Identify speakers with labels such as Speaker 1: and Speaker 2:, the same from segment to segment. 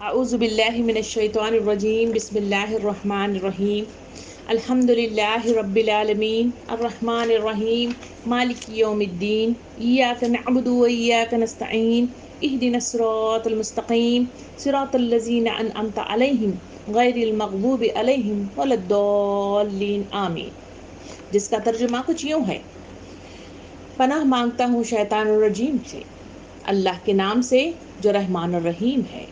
Speaker 1: اعوذ باللہ من الشیطان الرجیم بسم اللہ الرحمن الرحیم الحمد للہ رب العالمین الرحمن الرحیم مالک یوم الدین ایاک نعبد و ایاک نستعین اہدنا الصراط المستقیم صراط الذین انعمت علیہم غیر المغضوب علیہم ولا الضالین آمین، جس کا ترجمہ کچھ یوں ہے: پناہ مانگتا ہوں شیطان الرجیم سے، اللہ کے نام سے جو رحمان الرحیم ہے۔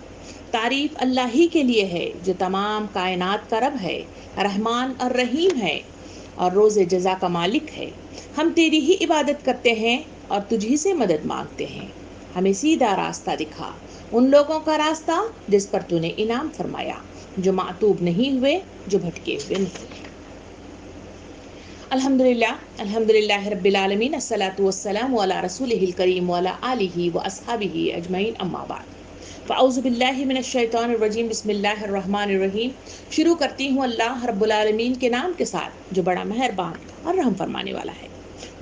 Speaker 1: تعریف اللہ ہی کے لیے ہے جو تمام کائنات کا رب ہے، رحمان اور رحیم ہے اور روز جزا کا مالک ہے۔ ہم تیری ہی عبادت کرتے ہیں اور تجھ ہی سے مدد مانگتے ہیں۔ ہمیں سیدھا راستہ دکھا، ان لوگوں کا راستہ جس پر تو نے انعام فرمایا، جو معتوب نہیں ہوئے، جو بھٹکے ہوئے نہیں۔ الحمدللہ رب العالمین، الصلاۃ والسلام علی رسولہ الکریم وعلی آلہ واصحابہ اجمعین، اما بعد۔ فاعوذ باللہ من الشیطان الرجیم بسم اللہ الرحمن الرحیم۔ شروع کرتی ہوں اللہ رب العالمین کے نام کے ساتھ جو بڑا مہربان اور رحم فرمانے والا ہے۔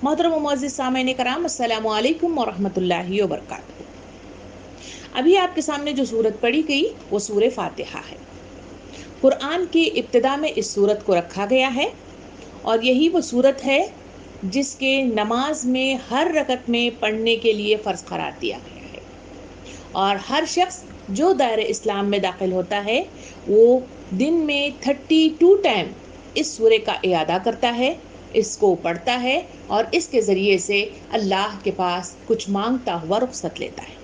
Speaker 1: محترم و معزز سامعین کرام، السلام علیکم ورحمۃ اللہ وبرکاتہ۔ ابھی آپ کے سامنے جو سورت پڑھی گئی وہ سورہ فاتحہ ہے۔ قرآن کی ابتدا میں اس سورت کو رکھا گیا ہے اور یہی وہ سورت ہے جس کے نماز میں ہر رکعت میں پڑھنے کے لیے فرض قرار دیا گیا ہے، اور ہر شخص جو دائرہ اسلام میں داخل ہوتا ہے وہ دن میں 32 ٹائم اس سورہ کا اعادہ کرتا ہے، اس کو پڑھتا ہے اور اس کے ذریعے سے اللہ کے پاس کچھ مانگتا ہوا رخصت لیتا ہے۔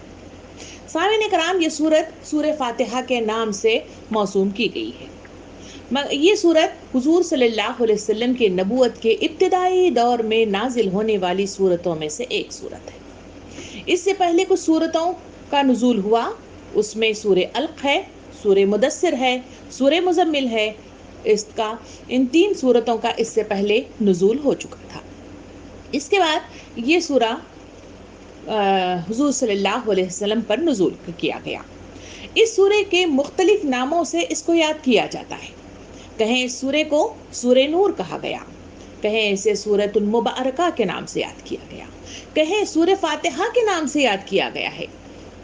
Speaker 1: سامعین کرام، یہ سورت سورہ فاتحہ کے نام سے موسوم کی گئی ہے۔ یہ سورت حضور صلی اللہ علیہ وسلم کے نبوت کے ابتدائی دور میں نازل ہونے والی سورتوں میں سے ایک سورت ہے۔ اس سے پہلے کچھ سورتوں کا نزول ہوا، اس میں سورہ علق ہے، سورہ مدثر ہے، سورہ مزمل ہے۔ ان 3 سورتوں کا اس سے پہلے نزول ہو چکا تھا۔ اس کے بعد یہ سورہ حضور صلی اللہ علیہ وسلم پر نزول کیا گیا۔ اس سورہ کے مختلف ناموں سے اس کو یاد کیا جاتا ہے۔ کہیں اس سورہ کو سورہ نور کہا گیا، کہیں اسے سورۃ المبارکہ کے نام سے یاد کیا گیا، کہیں سورہ فاتحہ کے نام سے یاد کیا گیا ہے،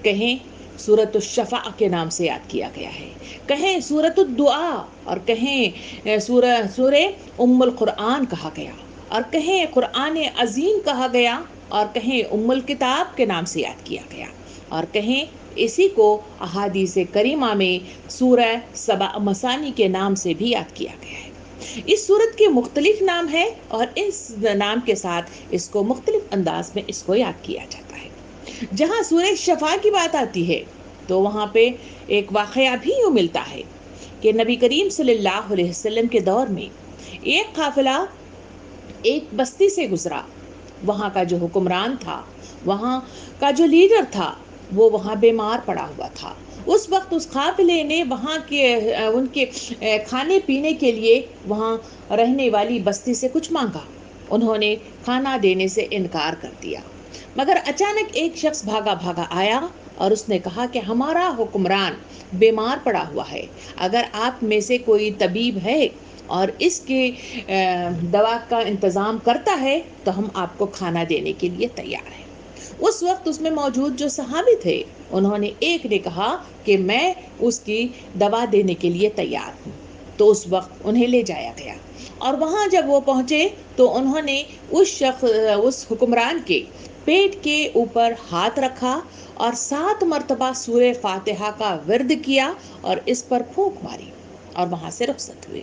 Speaker 1: کہیں سورۃ الشفاء کے نام سے یاد کیا گیا ہے، کہیں سورۃ الدعاء، اور کہیں سورہ ام القرآن کہا گیا، اور کہیں قرآن عظیم کہا گیا، اور کہیں ام الکتاب کے نام سے یاد کیا گیا، اور کہیں اسی کو احادیث کریمہ میں سورہ سبع مثانی کے نام سے بھی یاد کیا گیا ہے۔ اس سورت کے مختلف نام ہیں اور اس نام کے ساتھ اس کو مختلف انداز میں اس کو یاد کیا جاتا ہے۔ جہاں سورہ شفاء کی بات آتی ہے تو وہاں پہ ایک واقعہ بھی یوں ملتا ہے کہ نبی کریم صلی اللہ علیہ وسلم کے دور میں ایک قافلہ ایک بستی سے گزرا۔ وہاں کا جو حکمران تھا، وہاں کا جو لیڈر تھا، وہ وہاں بیمار پڑا ہوا تھا۔ اس وقت اس قافلے نے وہاں کے ان کے کھانے پینے کے لیے وہاں رہنے والی بستی سے کچھ مانگا۔ انہوں نے کھانا دینے سے انکار کر دیا، مگر اچانک ایک شخص بھاگا بھاگا آیا اور اس نے کہا کہ ہمارا حکمران بیمار پڑا ہوا ہے، اگر آپ میں سے کوئی طبیب ہے اور اس کے دوا کا انتظام کرتا ہے تو ہم آپ کو کھانا دینے کے لیے تیار ہیں۔ اس وقت اس میں موجود جو صحابی تھے، انہوں نے ایک نے کہا کہ میں اس کی دوا دینے کے لیے تیار ہوں۔ تو اس وقت انہیں لے جایا گیا اور وہاں جب وہ پہنچے تو انہوں نے اس حکمران کے پیٹ کے اوپر ہاتھ رکھا اور 7 مرتبہ سورہ فاتحہ کا ورد کیا اور اس پر پھونک ماری اور وہاں سے رخصت ہوئے۔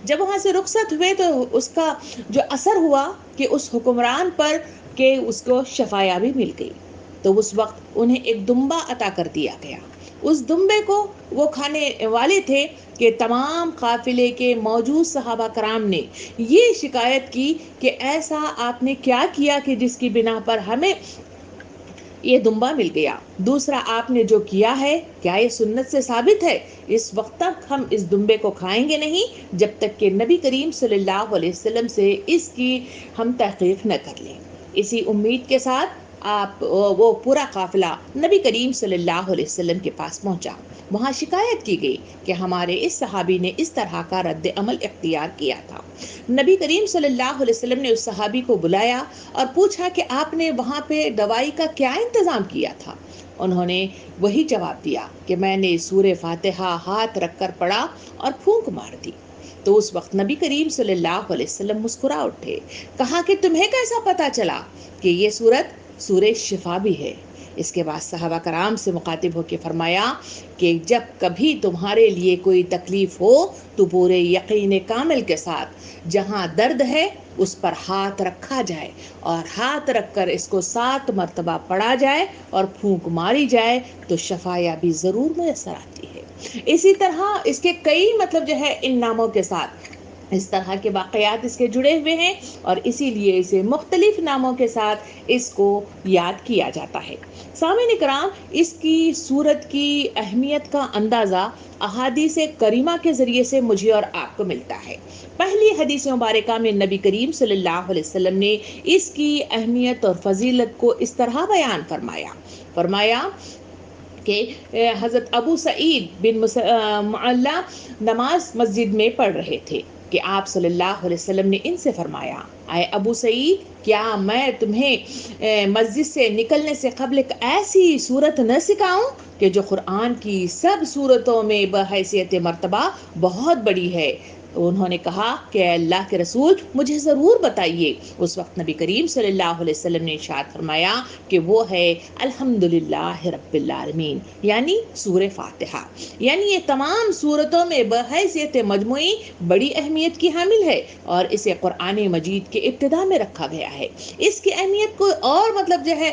Speaker 1: جب وہاں سے رخصت ہوئے تو اس کا جو اثر ہوا کہ اس حکمران پر کہ اس کو شفایابی مل گئی، تو اس وقت انہیں ایک دمبا عطا کر دیا گیا۔ اس دمبے کو وہ کھانے والے تھے کہ تمام قافلے کے موجود صحابہ کرام نے یہ شکایت کی کہ ایسا آپ نے کیا کیا کہ جس کی بنا پر ہمیں یہ دمبا مل گیا؟ دوسرا، آپ نے جو کیا ہے کیا یہ سنت سے ثابت ہے؟ اس وقت تک ہم اس دمبے کو کھائیں گے نہیں جب تک کہ نبی کریم صلی اللہ علیہ وسلم سے اس کی ہم تحقیق نہ کر لیں۔ اسی امید کے ساتھ وہ پورا قافلہ نبی کریم صلی اللہ علیہ وسلم کے پاس پہنچا۔ وہاں شکایت کی گئی کہ ہمارے اس صحابی نے اس طرح کا رد عمل اختیار کیا تھا۔ نبی کریم صلی اللہ علیہ وسلم نے اس صحابی کو بلایا اور پوچھا کہ آپ نے وہاں پہ دوائی کا کیا انتظام کیا تھا؟ انہوں نے وہی جواب دیا کہ میں نے سورہ فاتحہ ہاتھ رکھ کر پڑھا اور پھونک مار دی۔ تو اس وقت نبی کریم صلی اللہ علیہ وسلم مسکرا اٹھے، کہا کہ تمہیں کیسا پتا چلا کہ یہ سورت سورہ شفا بھی ہے؟ اس کے بعد صحابہ کرام سے مخاطب ہو کے فرمایا کہ جب کبھی تمہارے لیے کوئی تکلیف ہو تو پورے یقین کامل کے ساتھ جہاں درد ہے اس پر ہاتھ رکھا جائے اور ہاتھ رکھ کر اس کو 7 مرتبہ پڑھا جائے اور پھونک ماری جائے تو شفا یابی ضرور میسر آتی ہے۔ اسی طرح اس کے کئی مطلب جو ہے ان ناموں کے ساتھ اس طرح کے واقعات اس کے جڑے ہوئے ہیں، اور اسی لیے اسے مختلف ناموں کے ساتھ اس کو یاد کیا جاتا ہے۔ سامعین اکرام، اس کی سورت کی اہمیت کا اندازہ احادیث کریمہ کے ذریعے سے مجھے اور آپ کو ملتا ہے۔ پہلی حدیث مبارکہ میں نبی کریم صلی اللہ علیہ وسلم نے اس کی اہمیت اور فضیلت کو اس طرح بیان فرمایا کہ حضرت ابو سعید بن معلا نماز مسجد میں پڑھ رہے تھے کہ آپ صلی اللہ علیہ وسلم نے ان سے فرمایا، اے ابو سعید، کیا میں تمہیں مسجد سے نکلنے سے قبل ایک ایسی صورت نہ سکھاؤں کہ جو قرآن کی سب صورتوں میں بحیثیت مرتبہ بہت بڑی ہے؟ انہوں نے کہا کہ اے اللہ کے رسول، مجھے ضرور بتائیے۔ اس وقت نبی کریم صلی اللہ علیہ وسلم نے ارشاد فرمایا کہ وہ ہے الحمدللہ رب العالمین، یعنی سورہ فاتحہ۔ یعنی یہ تمام صورتوں میں بحیثیت مجموعی بڑی اہمیت کی حامل ہے اور اسے قرآن مجید کے ابتدا میں رکھا گیا ہے۔ اس کی اہمیت کو اور مطلب جو ہے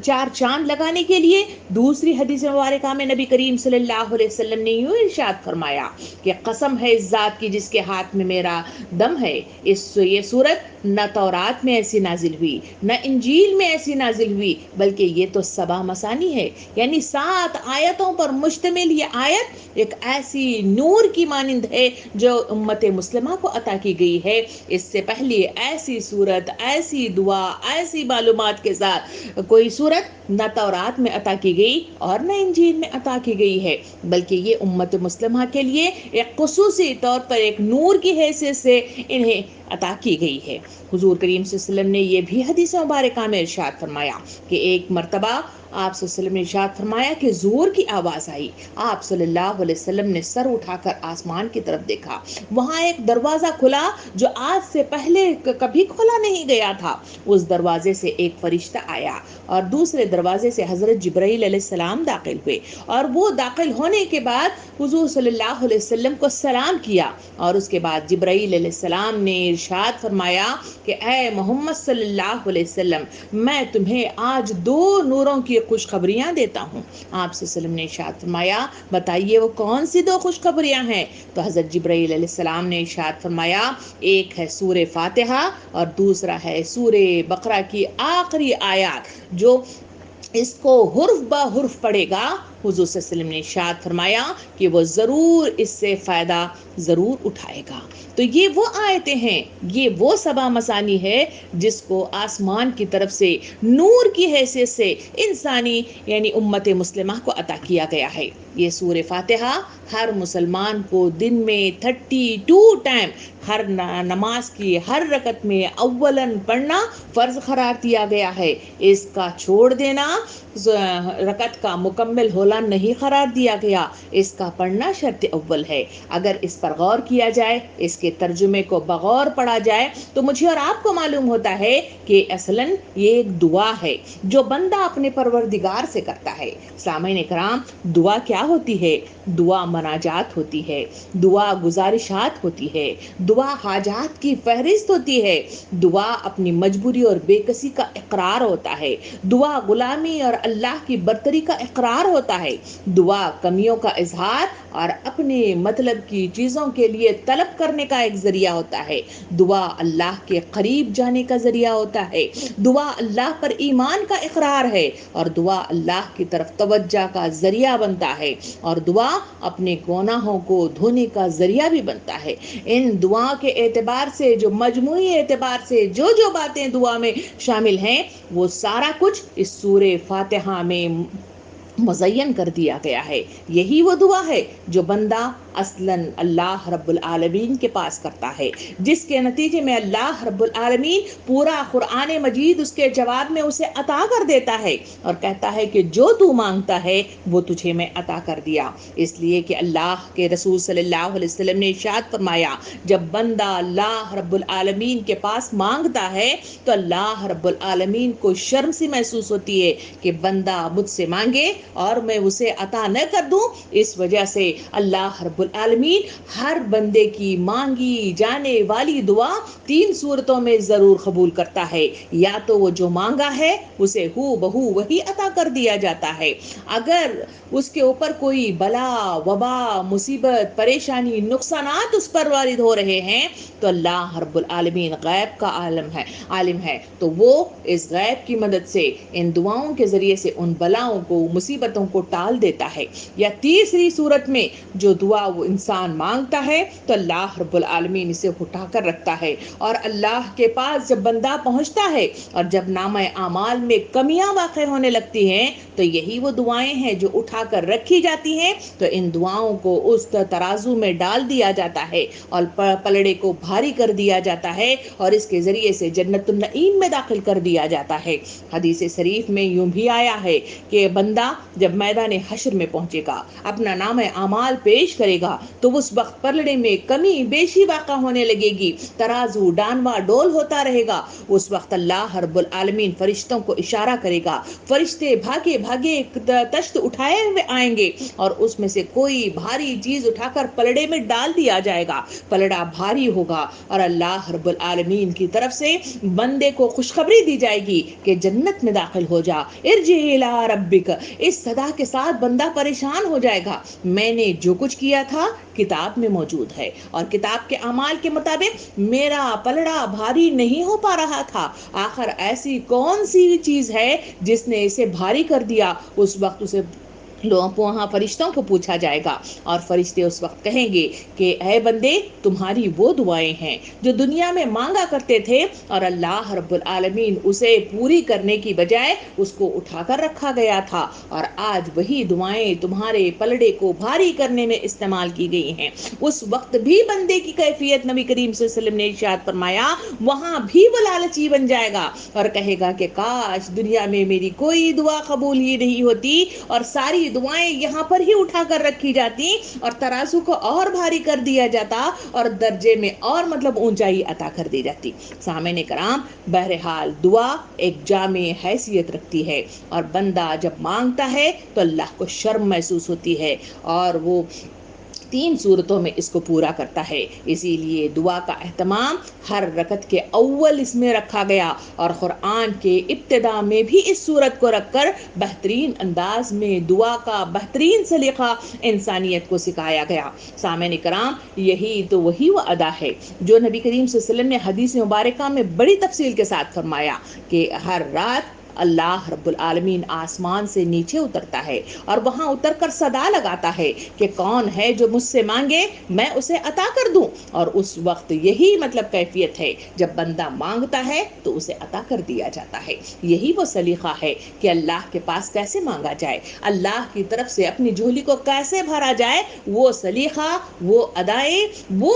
Speaker 1: 4 چاند لگانے کے لیے دوسری حدیث مبارکہ میں نبی کریم صلی اللہ علیہ وسلم نے یوں ارشاد فرمایا کہ قسم ہے اس ذات کی جس کے ہاتھ میں میرا دم ہے، یہ سورت نہ تورات میں ایسی نازل ہوئی نہ انجیل میں ایسی نازل ہوئی، بلکہ یہ تو 7 مثانی ہے، یعنی 7 آیتوں پر مشتمل یہ آیت ایک ایسی نور کی مانند ہے جو امت مسلمہ کو عطا کی گئی ہے۔ اس سے پہلے ایسی سورت، ایسی دعا، ایسی معلومات کے ساتھ کوئی سورت نہ تورات میں عطا کی گئی اور نہ انجیل میں عطا کی گئی ہے، بلکہ یہ امت مسلمہ کے لیے ایک خصوصی طور پر ایک نور کی حیثیت سے انہیں عطا کی گئی ہے۔ حضور کریم صلی اللہ علیہ وسلم نے یہ بھی حدیث مبارکہ میں ارشاد فرمایا کہ ایک مرتبہ آپ صلی اللہ علیہ وسلم نے ارشاد فرمایا کہ زور کی آواز آئی۔ آپ صلی اللہ علیہ وسلم نے سر اٹھا کر آسمان کی طرف دیکھا، وہاں ایک دروازہ کھلا جو آج سے پہلے کبھی کھولا نہیں گیا تھا۔ اس دروازے سے ایک فرشتہ آیا اور دوسرے دروازے سے حضرت جبرائیل علیہ السلام داخل ہوئے، اور وہ داخل ہونے کے بعد حضور صلی اللہ علیہ وسلم کو سلام کیا، اور اس کے بعد جبرائیل علیہ السلام نے ارشاد فرمایا کہ اے محمد صلی اللہ علیہ وسلم، میں تمہیں آج 2 نوروں کی خوشخبریاں دیتا ہوں۔ آپ صلی اللہ علیہ وسلم نے ارشاد فرمایا، بتائیے وہ کون سی 2 خوشخبریاں ہیں؟ تو حضرت جبرائیل علیہ السلام نے ارشاد فرمایا، ایک ہے سورہ فاتحہ اور دوسرا ہے سورہ بقرہ کی آخری آیات، جو اس کو حرف بہ حرف پڑھے گا۔ حضور صلی اللہ علیہ وسلم نے ارشاد فرمایا کہ وہ ضرور اس سے فائدہ ضرور اٹھائے گا۔ تو یہ وہ آیتیں ہیں، یہ وہ 7 مثانی ہے جس کو آسمان کی طرف سے نور کی حیثیت سے انسانی یعنی امت مسلمہ کو عطا کیا گیا ہے۔ یہ سورہ فاتحہ ہر مسلمان کو دن میں 32 ٹائم ہر نماز کی ہر رکعت میں اولاً پڑھنا فرض قرار دیا گیا ہے۔ اس کا چھوڑ دینا رکعت کا مکمل ہونا نہیں قرار دیا گیا، اس کا پڑھنا شرط اول ہے۔ اگر اس پر غور کیا جائے، اس کے ترجمے کو بغور پڑھا جائے، تو مجھے اور آپ کو معلوم ہوتا ہے کہ اصلاً یہ ایک دعا ہے جو بندہ اپنے پروردگار سے کرتا ہے۔ سامعین اکرام، دعا کیا ہوتی ہے؟ دعا مناجات ہوتی ہے، دعا گزارشات ہوتی ہے، دعا حاجات کی فہرست ہوتی ہے، دعا اپنی مجبوری اور بے کسی کا اقرار ہوتا ہے، دعا غلامی اور اللہ کی برتری کا اقرار ہوتا ہے، دعا کمیوں کا اظہار اور اپنے مطلب کی چیزوں کے لیے طلب کرنے کا ایک ذریعہ ہوتا ہے، دعا اللہ کے قریب جانے کا ذریعہ ہوتا ہے، دعا اللہ پر ایمان کا اقرار ہے، اور دعا اللہ کی طرف توجہ کا ذریعہ بنتا ہے، اور دعا اپنے گناہوں کو دھونے کا ذریعہ بھی بنتا ہے۔ ان دعا کے اعتبار سے، جو مجموعی اعتبار سے جو باتیں دعا میں شامل ہیں، وہ سارا کچھ اس سورہ فاتحہ میں مزین کر دیا گیا ہے۔ یہی وہ دعا ہے جو بندہ اصلاً اللہ رب العالمین کے پاس کرتا ہے، جس کے نتیجے میں اللہ رب العالمین پورا قرآن مجید اس کے جواب میں اسے عطا کر دیتا ہے اور کہتا ہے کہ جو تو مانگتا ہے وہ تجھے میں عطا کر دیا۔ اس لیے کہ اللہ کے رسول صلی اللہ علیہ وسلم نے ارشاد فرمایا، جب بندہ اللہ رب العالمین کے پاس مانگتا ہے تو اللہ رب العالمین کو شرم سی محسوس ہوتی ہے کہ بندہ مجھ سے مانگے اور میں اسے عطا نہ کر دوں۔ اس وجہ سے اللہ رب العالمین ہر بندے کی مانگی جانے والی دعا 3 صورتوں میں ضرور قبول کرتا ہے۔ یا تو وہ جو مانگا ہے اسے ہو بہو وہی عطا کر دیا جاتا ہے، اگر اس کے اوپر کوئی بلا وبا مصیبت پریشانی نقصانات اس پر وارد ہو رہے ہیں تو اللہ رب العالمین غیب کا عالم ہے تو وہ اس غیب کی مدد سے ان دعاؤں کے ذریعے سے ان بلاؤں کو مصیبتوں کو ٹال دیتا ہے۔ یا تیسری صورت میں جو دعا وہ انسان مانگتا ہے تو اللہ رب العالمین اسے اٹھا کر رکھتا ہے، اور اللہ کے پاس جب بندہ پہنچتا ہے اور جب نامہ اعمال میں کمیاں واقع ہونے لگتی ہیں تو یہی وہ دعائیں ہیں جو اٹھا کر رکھی جاتی ہیں، تو ان دعاؤں کو اس ترازو میں ڈال دیا جاتا ہے اور پلڑے کو بھاری کر دیا جاتا ہے اور اس کے ذریعے سے جنت النعیم میں داخل کر دیا جاتا ہے۔ حدیث شریف میں یوں بھی آیا ہے کہ بندہ جب میدان حشر میں پہنچے گا، اپنا نام اعمال پیش کرے گا تو اس وقت پلڑے میں کمی بیشی واقع ہونے لگے گی، ترازو ڈانوا ڈول ہوتا رہے گا۔ اس وقت اللہ رب العالمین فرشتوں کو اشارہ کرے گا، فرشتے بھاگے بھاگے تشت اٹھائے ہوئے آئیں گے اور اس میں سے کوئی بھاری چیز اٹھا کر پلڑے میں ڈال دیا جائے گا، پلڑا بھاری ہوگا اور اللہ رب العالمین کی طرف سے بندے کو خوشخبری دی جائے گی کہ جنت میں داخل ہو جا، ارجع الی ربک۔ اس صدا کے ساتھ بندہ پریشان ہو جائے گا، میں نے جو کچھ کیا تھا کتاب میں موجود ہے اور کتاب کے اعمال کے مطابق میرا پلڑا بھاری نہیں ہو پا رہا تھا، آخر ایسی کون سی چیز ہے جس نے اسے بھاری کر دیا۔ اس وقت اسے وہاں فرشتوں کو پوچھا جائے گا اور فرشتے اس وقت کہیں گے کہ اے بندے، تمہاری وہ دعائیں ہیں جو دنیا میں مانگا کرتے تھے اور اللہ رب العالمین اسے پوری کرنے کی بجائے اس کو اٹھا کر رکھا گیا تھا، اور آج وہی دعائیں تمہارے پلڑے کو بھاری کرنے میں استعمال کی گئی ہیں۔ اس وقت بھی بندے کی کیفیت نبی کریم صلی اللہ علیہ وسلم نے ارشاد فرمایا، وہاں بھی وہ لالچی بن جائے گا اور کہے گا کہ کاش دنیا میں میری کوئی دعا قبول ہی نہیں ہوتی اور ساری دعائیں یہاں پر ہی اٹھا کر رکھی جاتی اور ترازو کو اور بھاری کر دیا جاتا اور درجے میں اور اونچائی عطا کر دی جاتی۔ سامعین کرام، بہرحال دعا ایک جامع حیثیت رکھتی ہے اور بندہ جب مانگتا ہے تو اللہ کو شرم محسوس ہوتی ہے اور وہ 3 صورتوں میں اس کو پورا کرتا ہے۔ اسی لیے دعا کا اہتمام ہر رکعت کے اول اس میں رکھا گیا اور قرآن کے ابتدا میں بھی اس صورت کو رکھ کر بہترین انداز میں دعا کا بہترین سلیقہ انسانیت کو سکھایا گیا۔ سامعین کرام، یہی تو وہی وہ ادا ہے جو نبی کریم صلی اللہ علیہ وسلم نے حدیث مبارکہ میں بڑی تفصیل کے ساتھ فرمایا کہ ہر رات اللہ رب العالمین آسمان سے نیچے اترتا ہے اور وہاں اتر کر صدا لگاتا ہے کہ کون ہے جو مجھ سے مانگے میں اسے عطا کر دوں، اور اس وقت یہی کیفیت ہے، جب بندہ مانگتا ہے تو اسے عطا کر دیا جاتا ہے۔ یہی وہ سلیقہ ہے کہ اللہ کے پاس کیسے مانگا جائے، اللہ کی طرف سے اپنی جھولی کو کیسے بھرا جائے، وہ سلیقہ، وہ ادائے، وہ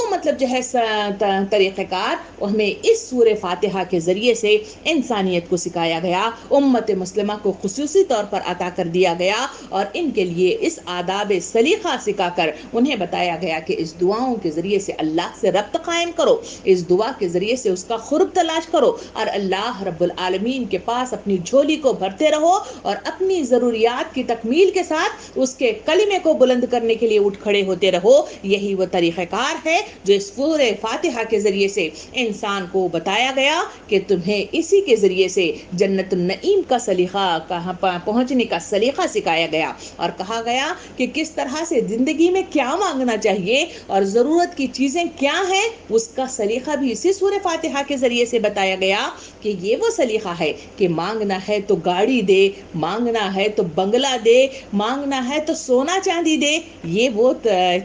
Speaker 1: طریقہ کار ہمیں اس سورہ فاتحہ کے ذریعے سے انسانیت کو سکھایا گیا، امت مسلمہ کو خصوصی طور پر عطا کر دیا گیا اور ان کے لیے اس آداب سلیقہ سکھا کر انہیں بتایا گیا کہ اس دعاؤں کے ذریعے سے اللہ سے ربط قائم کرو، اس دعا کے ذریعے سے اس کا قرب تلاش کرو اور اللہ رب العالمین کے پاس اپنی جھولی کو بھرتے رہو اور اپنی ضروریات کی تکمیل کے ساتھ اس کے کلمے کو بلند کرنے کے لیے اٹھ کھڑے ہوتے رہو۔ یہی وہ طریقہ کار ہے جو اس سورہ فاتحہ کے ذریعے سے انسان کو بتایا گیا کہ تمہیں اسی کے ذریعے سے جنت النعیم کا سلیقہ پہنچنے کا سلیقہ سکھایا گیا اور کہا گیا کہ کس طرح سے زندگی میں کیا مانگنا چاہیے اور ضرورت کی چیزیں کیا ہیں، اس کا سلیقہ بھی اسی سورہ فاتحہ کے ذریعے سے بتایا گیا کہ یہ وہ سلیقہ ہے کہ مانگنا ہے تو گاڑی دے، مانگنا ہے تو بنگلہ دے، مانگنا ہے تو سونا چاندی دے، یہ وہ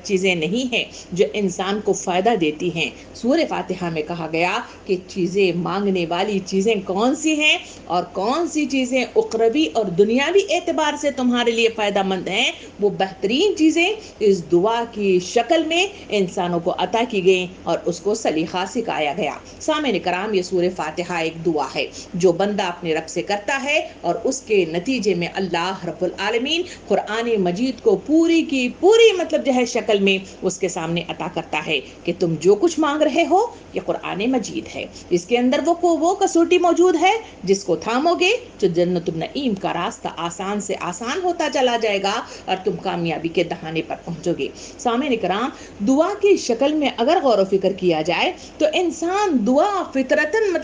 Speaker 1: چیزیں نہیں ہیں جو انسان کو فائدہ دیتی ہیں۔ سورہ فاتحہ میں کہا گیا کہ چیزیں مانگنے والی چیزیں کون سی ہیں اور کون کون سی چیزیں اخروی اور دنیاوی اعتبار سے تمہارے لیے فائدہ مند ہیں، وہ بہترین چیزیں اس دعا کی شکل میں انسانوں کو عطا کی گئیں اور اس کو سلیقہ سکھایا گیا۔ سامعین کرام، یہ سورہ فاتحہ ایک دعا ہے جو بندہ اپنے رب سے کرتا ہے اور اس کے نتیجے میں اللہ رب العالمین قرآن مجید کو پوری کی پوری شکل میں اس کے سامنے عطا کرتا ہے کہ تم جو کچھ مانگ رہے ہو یہ قرآن مجید ہے، اس کے اندر وہ کسوٹی موجود ہے جس کو تھامو گے تو جنت النعیم کا راستہ آسان سے آسان ہوتا چلا جائے گا اور تم کامیابی کے دہانے پر پہنچو گے۔ سامعین کرام، دعا کی شکل میں اگر غور و فکر کیا جائے تو انسان دعا فطرتاً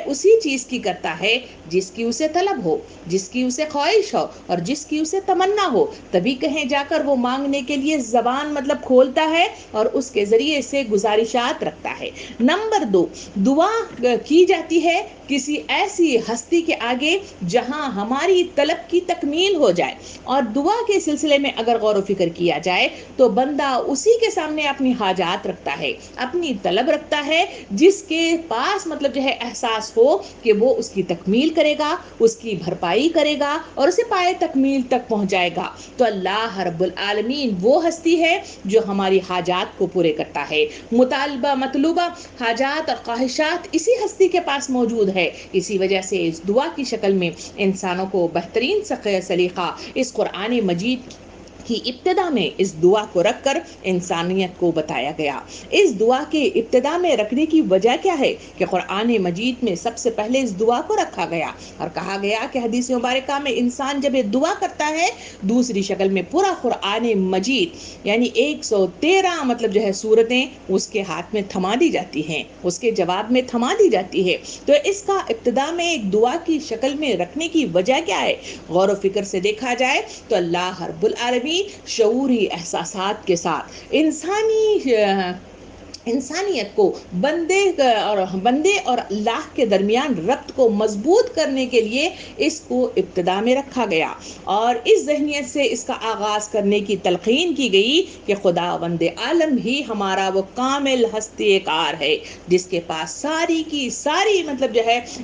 Speaker 1: اسی چیز کی کرتا ہے جس کی اسے طلب ہو، جس کی اسے خواہش ہو اور جس کی اسے تمنا ہو، تبھی کہیں جا کر وہ مانگنے کے لیے زبان کھولتا ہے اور اس کے ذریعے سے گزارشات رکھتا ہے۔ نمبر 2، دعا کی جاتی ہے کسی ایسی ہستی کے آگے جہاں ہماری طلب کی تکمیل ہو جائے، اور دعا کے سلسلے میں اگر غور و فکر کیا جائے تو بندہ اسی کے سامنے اپنی حاجات رکھتا ہے، اپنی طلب رکھتا ہے، جس کے پاس احساس ہو کہ وہ اس کی تکمیل کرے گا، اس کی بھرپائی کرے گا اور اسے پائے تکمیل تک پہنچائے گا۔ تو اللہ رب العالمین وہ ہستی ہے جو ہماری حاجات کو پورے کرتا ہے۔ مطلوبہ حاجات اور خواہشات اسی ہستی کے پاس موجود ہے، اسی وجہ سے اس دعا کی شکل میں انسانوں کو بہترین سلیقہ اس قرآن مجید کی ابتدا میں اس دعا کو رکھ کر انسانیت کو بتایا گیا۔ اس دعا کے ابتدا میں رکھنے کی وجہ کیا ہے کہ قرآن مجید میں سب سے پہلے اس دعا کو رکھا گیا اور کہا گیا کہ حدیث مبارکہ میں انسان جب یہ دعا کرتا ہے دوسری شکل میں پورا قرآن مجید یعنی 113 سورتیں اس کے ہاتھ میں تھما دی جاتی ہیں، اس کے جواب میں تھما دی جاتی ہے۔ تو اس کا ابتدا میں ایک دعا کی شکل میں رکھنے کی وجہ کیا ہے؟ غور و فکر سے دیکھا جائے تو اللہ رب العالمین شعوری احساسات کے ساتھ انسانیت کو بندے اور اللہ کے درمیان ربط کو مضبوط کرنے کے لیے اس کو ابتدا میں رکھا گیا اور اس ذہنیت سے اس کا آغاز کرنے کی تلقین کی گئی کہ خداوند عالم ہی ہمارا وہ کامل ہستی کار ہے جس کے پاس ساری کی ساری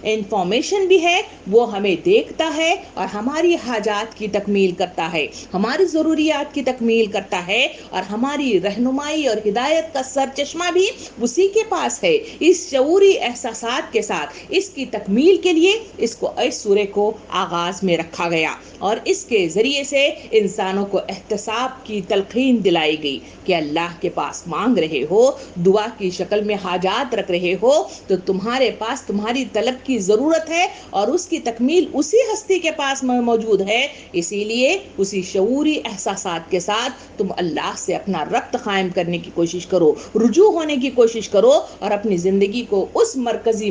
Speaker 1: انفارمیشن بھی ہے، وہ ہمیں دیکھتا ہے اور ہماری حاجات کی تکمیل کرتا ہے، ہماری ضروریات کی تکمیل کرتا ہے اور ہماری رہنمائی اور ہدایت کا سرچشمہ بھی اسی کے پاس ہے۔ اس شعوری احساسات کے ساتھ اس کی تکمیل کے لیے اس سورے کو آغاز میں رکھا گیا اور اس کے ذریعے سے انسانوں کو احتساب کی تلقین دلائی گئی کہ اللہ کے پاس مانگ رہے ہو، دعا کی شکل میں حاجات رکھ رہے ہو تو تمہارے پاس تمہاری طلب کی ضرورت ہے اور اس کی تکمیل اسی ہستی کے پاس موجود ہے، اسی لیے اسی شعوری احساسات کے ساتھ تم اللہ سے اپنا ربط قائم کرنے کی کوشش کرو، رجوع ہونے کی کوشش کرو اور اپنی زندگی کو اس مرکزی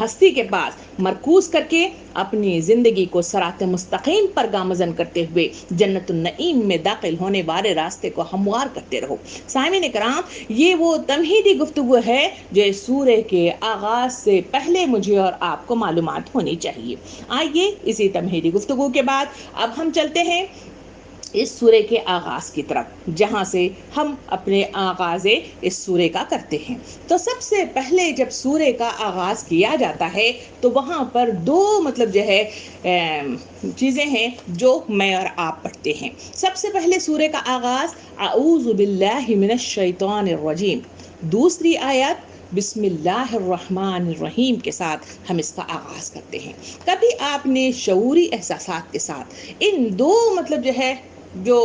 Speaker 1: ہستی کے پاس مرکوز کر کے اپنی زندگی کو صراط مستقیم پر گامزن کرتے ہوئے جنت النعیم میں داخل ہونے والے راستے کو ہموار کرتے رہو۔ سامعین کرام، یہ وہ تمہیدی گفتگو ہے جو اس سورے کے آغاز سے پہلے مجھے اور آپ کو معلومات ہونی چاہیے۔ آئیے اسی تمہیدی گفتگو کے بعد اب ہم چلتے ہیں اس سورے کے آغاز کی طرف جہاں سے ہم اپنے آغاز اس سورے کا کرتے ہیں۔ تو سب سے پہلے جب سورے کا آغاز کیا جاتا ہے تو وہاں پر دو چیزیں ہیں جو میں اور آپ پڑھتے ہیں۔ سب سے پہلے سورے کا آغاز اعوذ باللہ من الشیطان الرجیم، دوسری آیت بسم اللہ الرحمن الرحیم کے ساتھ ہم اس کا آغاز کرتے ہیں۔ کبھی آپ نے شعوری احساسات کے ساتھ ان دو جو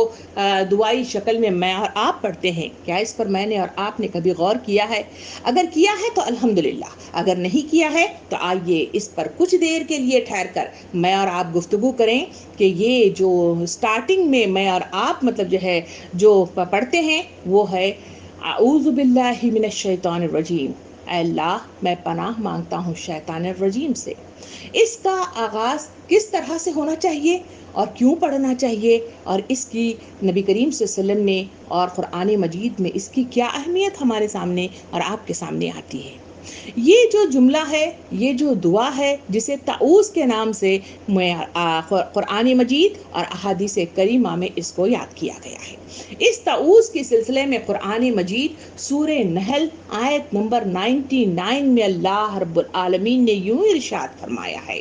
Speaker 1: دعائی شکل میں اور آپ پڑھتے ہیں، کیا اس پر میں نے اور آپ نے کبھی غور کیا ہے؟ اگر کیا ہے تو الحمدللہ، اگر نہیں کیا ہے تو آئیے اس پر کچھ دیر کے لیے ٹھہر کر میں اور آپ گفتگو کریں کہ یہ جو سٹارٹنگ میں اور آپ جو پڑھتے ہیں وہ ہے اعوذ باللہ من الشیطان الرجیم، اے اللہ میں پناہ مانگتا ہوں شیطان الرجیم سے۔ اس کا آغاز کس طرح سے ہونا چاہیے اور کیوں پڑھنا چاہیے اور اس کی نبی کریم صلی اللہ علیہ وسلم نے اور قرآن مجید میں اس کی کیا اہمیت ہمارے سامنے اور آپ کے سامنے آتی ہے؟ یہ جو جملہ ہے، یہ جو دعا ہے جسے تعوذ کے نام سے قرآن مجید اور احادیث کریمہ میں اس کو یاد کیا گیا ہے۔ اس تعوذ کے سلسلے میں قرآن مجید سورہ نحل آیت نمبر 99 میں اللہ رب العالمین نے یوں ارشاد فرمایا ہے،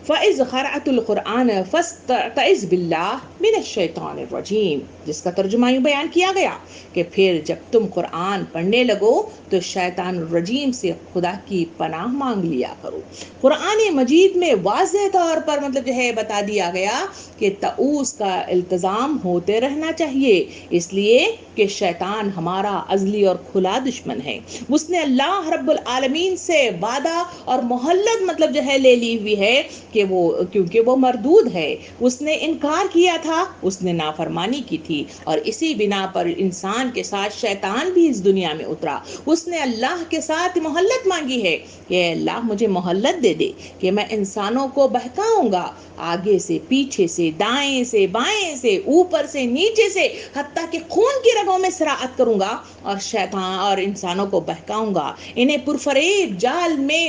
Speaker 1: فَإِذْ قَرَأْتُ الْقُرْآنَ فَاسْتَعِذْ بِاللَّهِ مِنَ الشَّيْطَانِ الرَّجِيمِ، جس کا ترجمہ یوں بیان کیا گیا کہ پھر جب تم قرآن پڑھنے لگو تو شیطان الرجیم سے خدا کی پناہ مانگ لیا کرو۔ قرآن مجید میں واضح طور پر مطلب جو ہے بتا دیا گیا کہ تعوذ کا التزام ہوتے رہنا چاہیے، اس لیے کہ شیطان ہمارا ازلی اور کھلا دشمن ہے۔ اس نے اللہ رب العالمین سے وعدہ اور مہلت مطلب جو ہے لے لی ہوئی ہے کہ کیونکہ وہ مردود ہے، اس نے انکار کیا تھا، اس نے نافرمانی کی تھی، اور اسی بنا پر انسان کے ساتھ شیطان بھی اس دنیا میں اترا۔ اس نے اللہ کے ساتھ مہلت مانگی ہے کہ اے اللہ مجھے مہلت دے دے کہ میں انسانوں کو بہکاؤں گا، آگے سے پیچھے سے دائیں سے بائیں سے اوپر سے نیچے سے، حتیٰ کہ خون کی رگوں میں سراعت کروں گا اور شیطان اور انسانوں کو بہکاؤں گا، انہیں پرفریب جال میں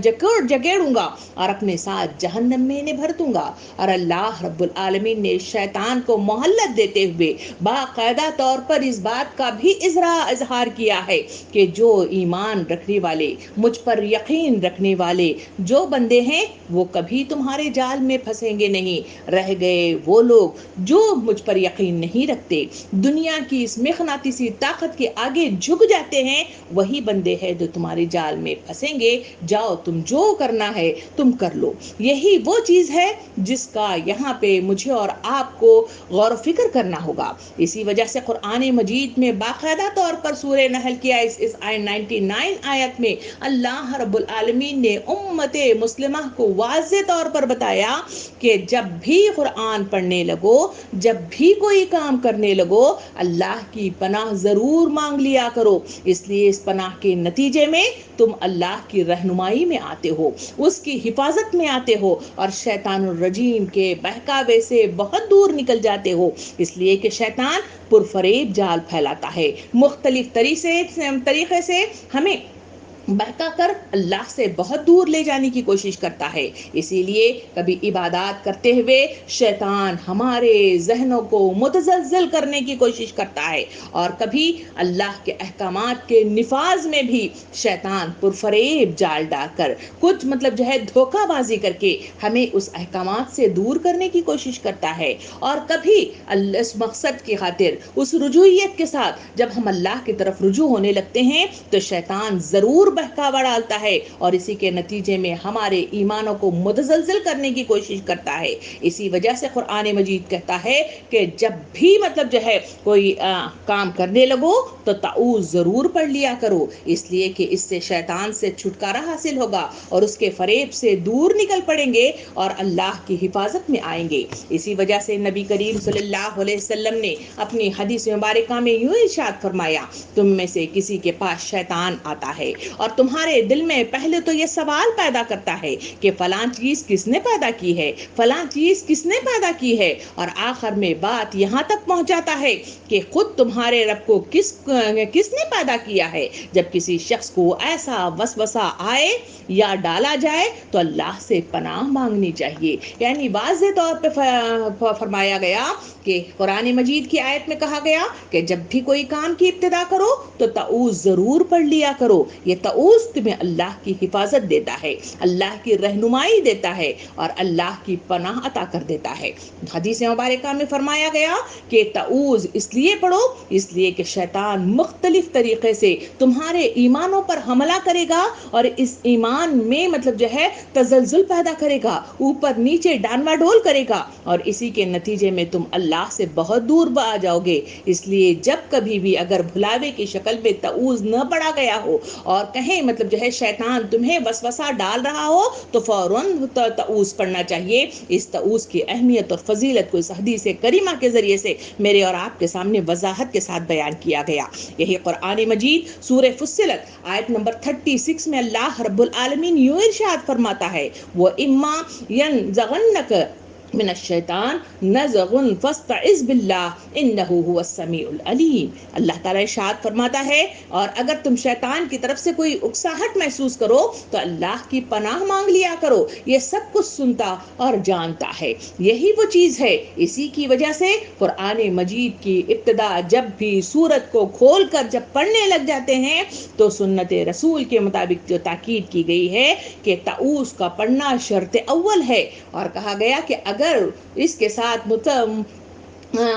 Speaker 1: جکیڑوں گا اور اپنے ساتھ جہنم میں انہیں بھر دوں گا۔ اور اللہ رب العالمین نے شیطان کو مہلت دیتے ہوئے باقاعدہ طور پر اس بات کا بھی اظہار کیا ہے کہ جو ایمان رکھنے والے، مجھ پر یقین رکھنے والے جو بندے ہیں وہ کبھی تمہارے جال میں پھنسیں گے نہیں۔ رہ گئے وہ لوگ جو مجھ پر یقین نہیں رکھتے، دنیا کی اس مغناطیسی طاقت کے آگے جھک جاتے ہیں، وہی بندے ہیں جو تمہارے جال میں پھنسیں گے۔ جاؤ تم جو کرنا ہے تم کر لو۔ یہی وہ چیز ہے جس کا یہاں پہ مجھے اور آپ کو غور و فکر کرنا ہوگا۔ اسی وجہ سے قرآن مجید میں باقاعدہ طور پر سورہ نحل کی اس 99 آیت میں اللہ رب العالمین نے امت مسلمہ کو واضح طور پر بتایا کہ جب بھی قرآن پڑھنے لگو، جب بھی کوئی کام کرنے لگو، اللہ کی پناہ ضرور مانگ لیا کرو، اس لیے اس پناہ کے نتیجے میں تم اللہ کی رہنمائی میں آتے ہو، اس کی حفاظت میں آتے ہو اور شیطان الرجیم کے بہکاوے سے بہت دور نکل جاتے ہو، اس لیے کہ شیطان پرفریب جال پھیلاتا ہے، مختلف طریقے سے ہمیں بہکا کر اللہ سے بہت دور لے جانے کی کوشش کرتا ہے۔ اسی لیے کبھی عبادات کرتے ہوئے شیطان ہمارے ذہنوں کو متزلزل کرنے کی کوشش کرتا ہے، اور کبھی اللہ کے احکامات کے نفاذ میں بھی شیطان پرفریب جال ڈال کر کچھ مطلب جو ہے دھوکہ بازی کر کے ہمیں اس احکامات سے دور کرنے کی کوشش کرتا ہے، اور کبھی اس مقصد کی خاطر اس رجوعیت کے ساتھ جب ہم اللہ کی طرف رجوع ہونے لگتے ہیں تو شیطان ضرور بہکاوا ڈالتا ہے اور اسی کے نتیجے میں ہمارے ایمانوں کو متزلزل کرنے کی کوشش کرتا ہے۔ اسی وجہ سے قرآن مجید کہتا ہے کہ جب بھی مطلب جو ہے کوئی کام کرنے لگو تو تعوذ ضرور پڑھ لیا کرو، اس لیے کہ اس سے شیطان سے چھٹکارا حاصل ہوگا اور اس کے فریب سے دور نکل پڑیں گے اور اللہ کی حفاظت میں آئیں گے۔ اسی وجہ سے نبی کریم صلی اللہ علیہ وسلم نے اپنی حدیث مبارکہ میں یوں ارشاد فرمایا، تم میں سے کسی کے پاس شیطان آتا ہے اور تمہارے دل میں پہلے تو یہ سوال پیدا کرتا ہے کہ فلاں چیز کس نے پیدا کی ہے، فلاں چیز کس نے پیدا کی ہے، اور آخر میں بات یہاں تک پہنچاتا ہے کہ خود تمہارے رب کو کس نے پیدا کیا ہے۔ جب کسی شخص کو ایسا وسوسہ آئے یا ڈالا جائے تو اللہ سے پناہ مانگنی چاہیے۔ یعنی واضح طور پہ فرمایا گیا کہ قرآن مجید کی آیت میں کہا گیا کہ جب بھی کوئی کام کی ابتدا کرو تو تعوذ ضرور پڑھ لیا کرو۔ یہ تعوذ تمہیں اللہ کی حفاظت دیتا ہے، اللہ کی رہنمائی دیتا ہے اور اللہ کی پناہ عطا کر دیتا ہے۔ حدیث مبارکہ میں فرمایا گیا کہ تعوذ اس لیے پڑھو اس لیے کہ شیطان مختلف طریقے سے تمہارے ایمانوں پر حملہ کرے گا اور اس ایمان میں مطلب جو ہے تزلزل پیدا کرے گا، اوپر نیچے ڈانوا ڈول کرے گا، اور اسی کے نتیجے میں تم اللہ سے بہت دور آ جاؤ گے۔ اس لیے جب کبھی بھی اگر بھلاوے کی شکل میں تعوذ نہ پڑھا گیا ہو اور کہیں مطلب جو ہے شیطان تمہیں وسوسہ ڈال رہا ہو تو فوراً تعوذ پڑھنا چاہیے۔ اس تعوذ کی اہمیت اور فضیلت کو اس حدیث کریمہ کے ذریعے سے میرے اور آپ کے سامنے وضاحت کے ساتھ بیان کیا گیا۔ یہی قرآن مجید سورہ فصلت آیت نمبر 36 میں اللہ رب العالمین یوں ارشاد فرماتا ہے، وَإِمَّا يَنزَغَنَّكَ من الشیطان نزغ فاستعذ باللہ انہ هو السمیع العلیم. اللہ تعالیٰ ارشاد فرماتا ہے اور اگر تم شیطان کی طرف سے کوئی اکساہٹ محسوس کرو تو اللہ کی پناہ مانگ لیا کرو، یہ سب کچھ سنتا اور جانتا ہے. یہی وہ چیز ہے، اسی کی وجہ سے قرآن مجید کی ابتدا جب بھی سورت کو کھول کر جب پڑھنے لگ جاتے ہیں تو سنت رسول کے مطابق جو تاکید کی گئی ہے کہ تعوذ کا پڑھنا شرط اول ہے، اور کہا گیا کہ اگر اس کے ساتھ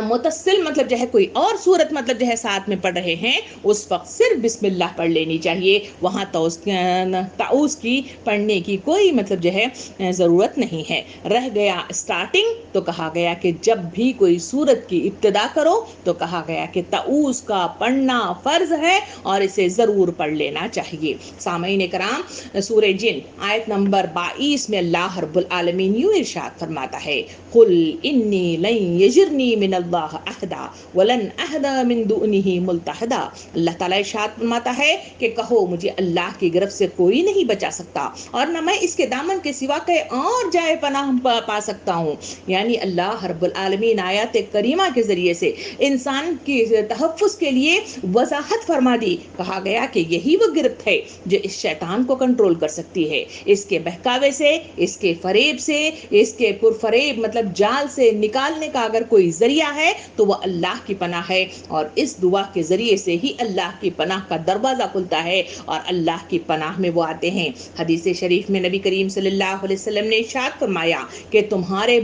Speaker 1: متصل مطلب جو ہے کوئی اور صورت مطلب جو ہے ساتھ میں پڑھ رہے ہیں اس وقت صرف بسم اللہ پڑھ لینی چاہیے، وہاں تعوذ کی پڑھنے کی کوئی مطلب جو ہے ضرورت نہیں ہے. رہ گیا اسٹارٹنگ، تو کہا گیا کہ جب بھی کوئی صورت کی ابتدا کرو تو کہا گیا کہ تعوذ کا پڑھنا فرض ہے اور اسے ضرور پڑھ لینا چاہیے. سامعین کرام، سورہ جن آیت نمبر 22 میں اللہ رب العالمین یوں ارشاد فرماتا ہے، قل انی لن یجرنی من اللہ احدا ولن احدا من دونه ملتحدا. اللہ تعالیٰ ارشاد فرماتا ہے کہ کہو مجھے اللہ کی گرفت سے کوئی نہیں بچا سکتا اور نہ میں اس کے دامن کے سوا کہیں اور جائے پناہ پا سکتا ہوں. یعنی اللہ رب العالمین آیات کریمہ کے ذریعے سے انسان کی تحفظ کے لیے وضاحت فرما دی. کہا گیا کہ یہی وہ گرفت ہے جو اس شیطان کو کنٹرول کر سکتی ہے، اس کے بہکاوے سے، اس کے فریب سے، اس کے پرفریب مطلب جال سے نکالنے کا اگر کوئی ذریعہ ہے تو وہ اللہ کی پناہ ہے، اور اس دعا کے ذریعے سے ہی اللہ کی پناہ کا دروازہ کھلتا ہے اور اللہ کی پناہ میں وہ آتے ہیں. حدیث شریف میں نبی کریم صلی اللہ علیہ وسلم نے ارشاد فرمایا کہ تمہارے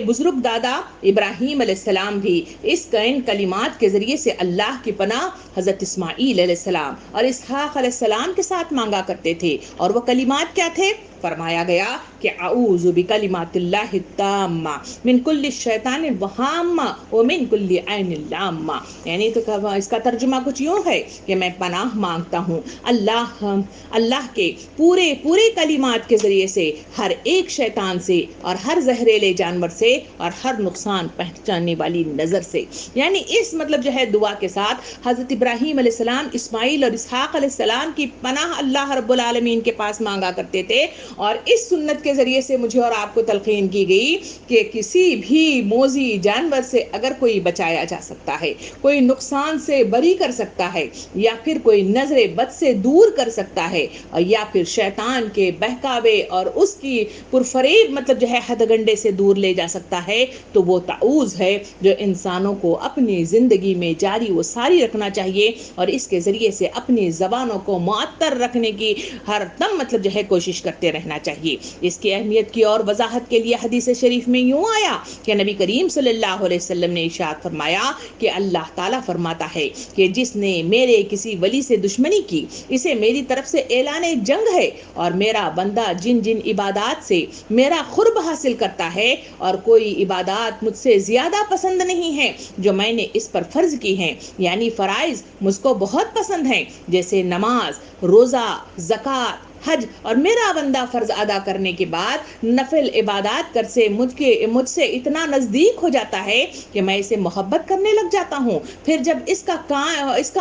Speaker 1: بزرگ دادا ابراہیم علیہ السلام بھی اس کلمات کے ذریعے سے اللہ کی پناہ حضرت اسماعیل علیہ السلام اور اسحاق علیہ السلام کے ساتھ مانگا کرتے تھے. اور وہ کلمات کیا تھے؟ فرمایا گیا کہ اعوذ بکلمات اللہ التامہ من کل الشیطان الوہامہ ومن کل عین لامہ. یعنی تو اس کا ترجمہ کچھ یوں ہے کہ میں پناہ مانگتا ہوں اللہ کے پورے کلمات کے ذریعے سے ہر ایک شیطان سے اور ہر زہریلے جانور سے اور ہر نقصان پہنچانے والی نظر سے. یعنی اس مطلب جو ہے دعا کے ساتھ حضرت ابراہیم علیہ السلام، اسماعیل اور اسحاق علیہ السلام کی پناہ اللہ رب العالمین کے پاس مانگا کرتے تھے. اور اس سنت کے ذریعے سے مجھے اور آپ کو تلقین کی گئی کہ کسی بھی موذی جانور سے اگر کوئی بچایا جا سکتا ہے، کوئی نقصان سے بری کر سکتا ہے، یا پھر کوئی نظر بد سے دور کر سکتا ہے، یا پھر شیطان کے بہکاوے اور اس کی پرفریب مطلب جو ہے حد گنڈے سے دور لے جا سکتا ہے، تو وہ تعوذ ہے جو انسانوں کو اپنی زندگی میں جاری و ساری رکھنا چاہیے اور اس کے ذریعے سے اپنی زبانوں کو معطر رکھنے کی ہر دم مطلب جو ہے کوشش کرتے رہنا چاہیے. اس کی اہمیت کی اور وضاحت کے لیے حدیث شریف میں یوں آیا کہ نبی کریم صلی اللہ علیہ وسلم نے ارشاد فرمایا کہ اللہ تعالیٰ فرماتا ہے کہ جس نے میرے کسی ولی سے دشمنی کی، اسے میری طرف سے اعلان جنگ ہے، اور میرا بندہ جن عبادات سے میرا قرب حاصل کرتا ہے اور کوئی عبادات مجھ سے زیادہ پسند نہیں ہے جو میں نے اس پر فرض کی ہیں، یعنی فرائض مجھ کو بہت پسند ہیں جیسے نماز، روزہ، زکوٰۃ، حج، اور میرا بندہ فرض ادا کرنے کے بعد نفل عبادات کر سے مجھ سے اتنا نزدیک ہو جاتا ہے کہ میں اسے محبت کرنے لگ جاتا ہوں. پھر جب اس کا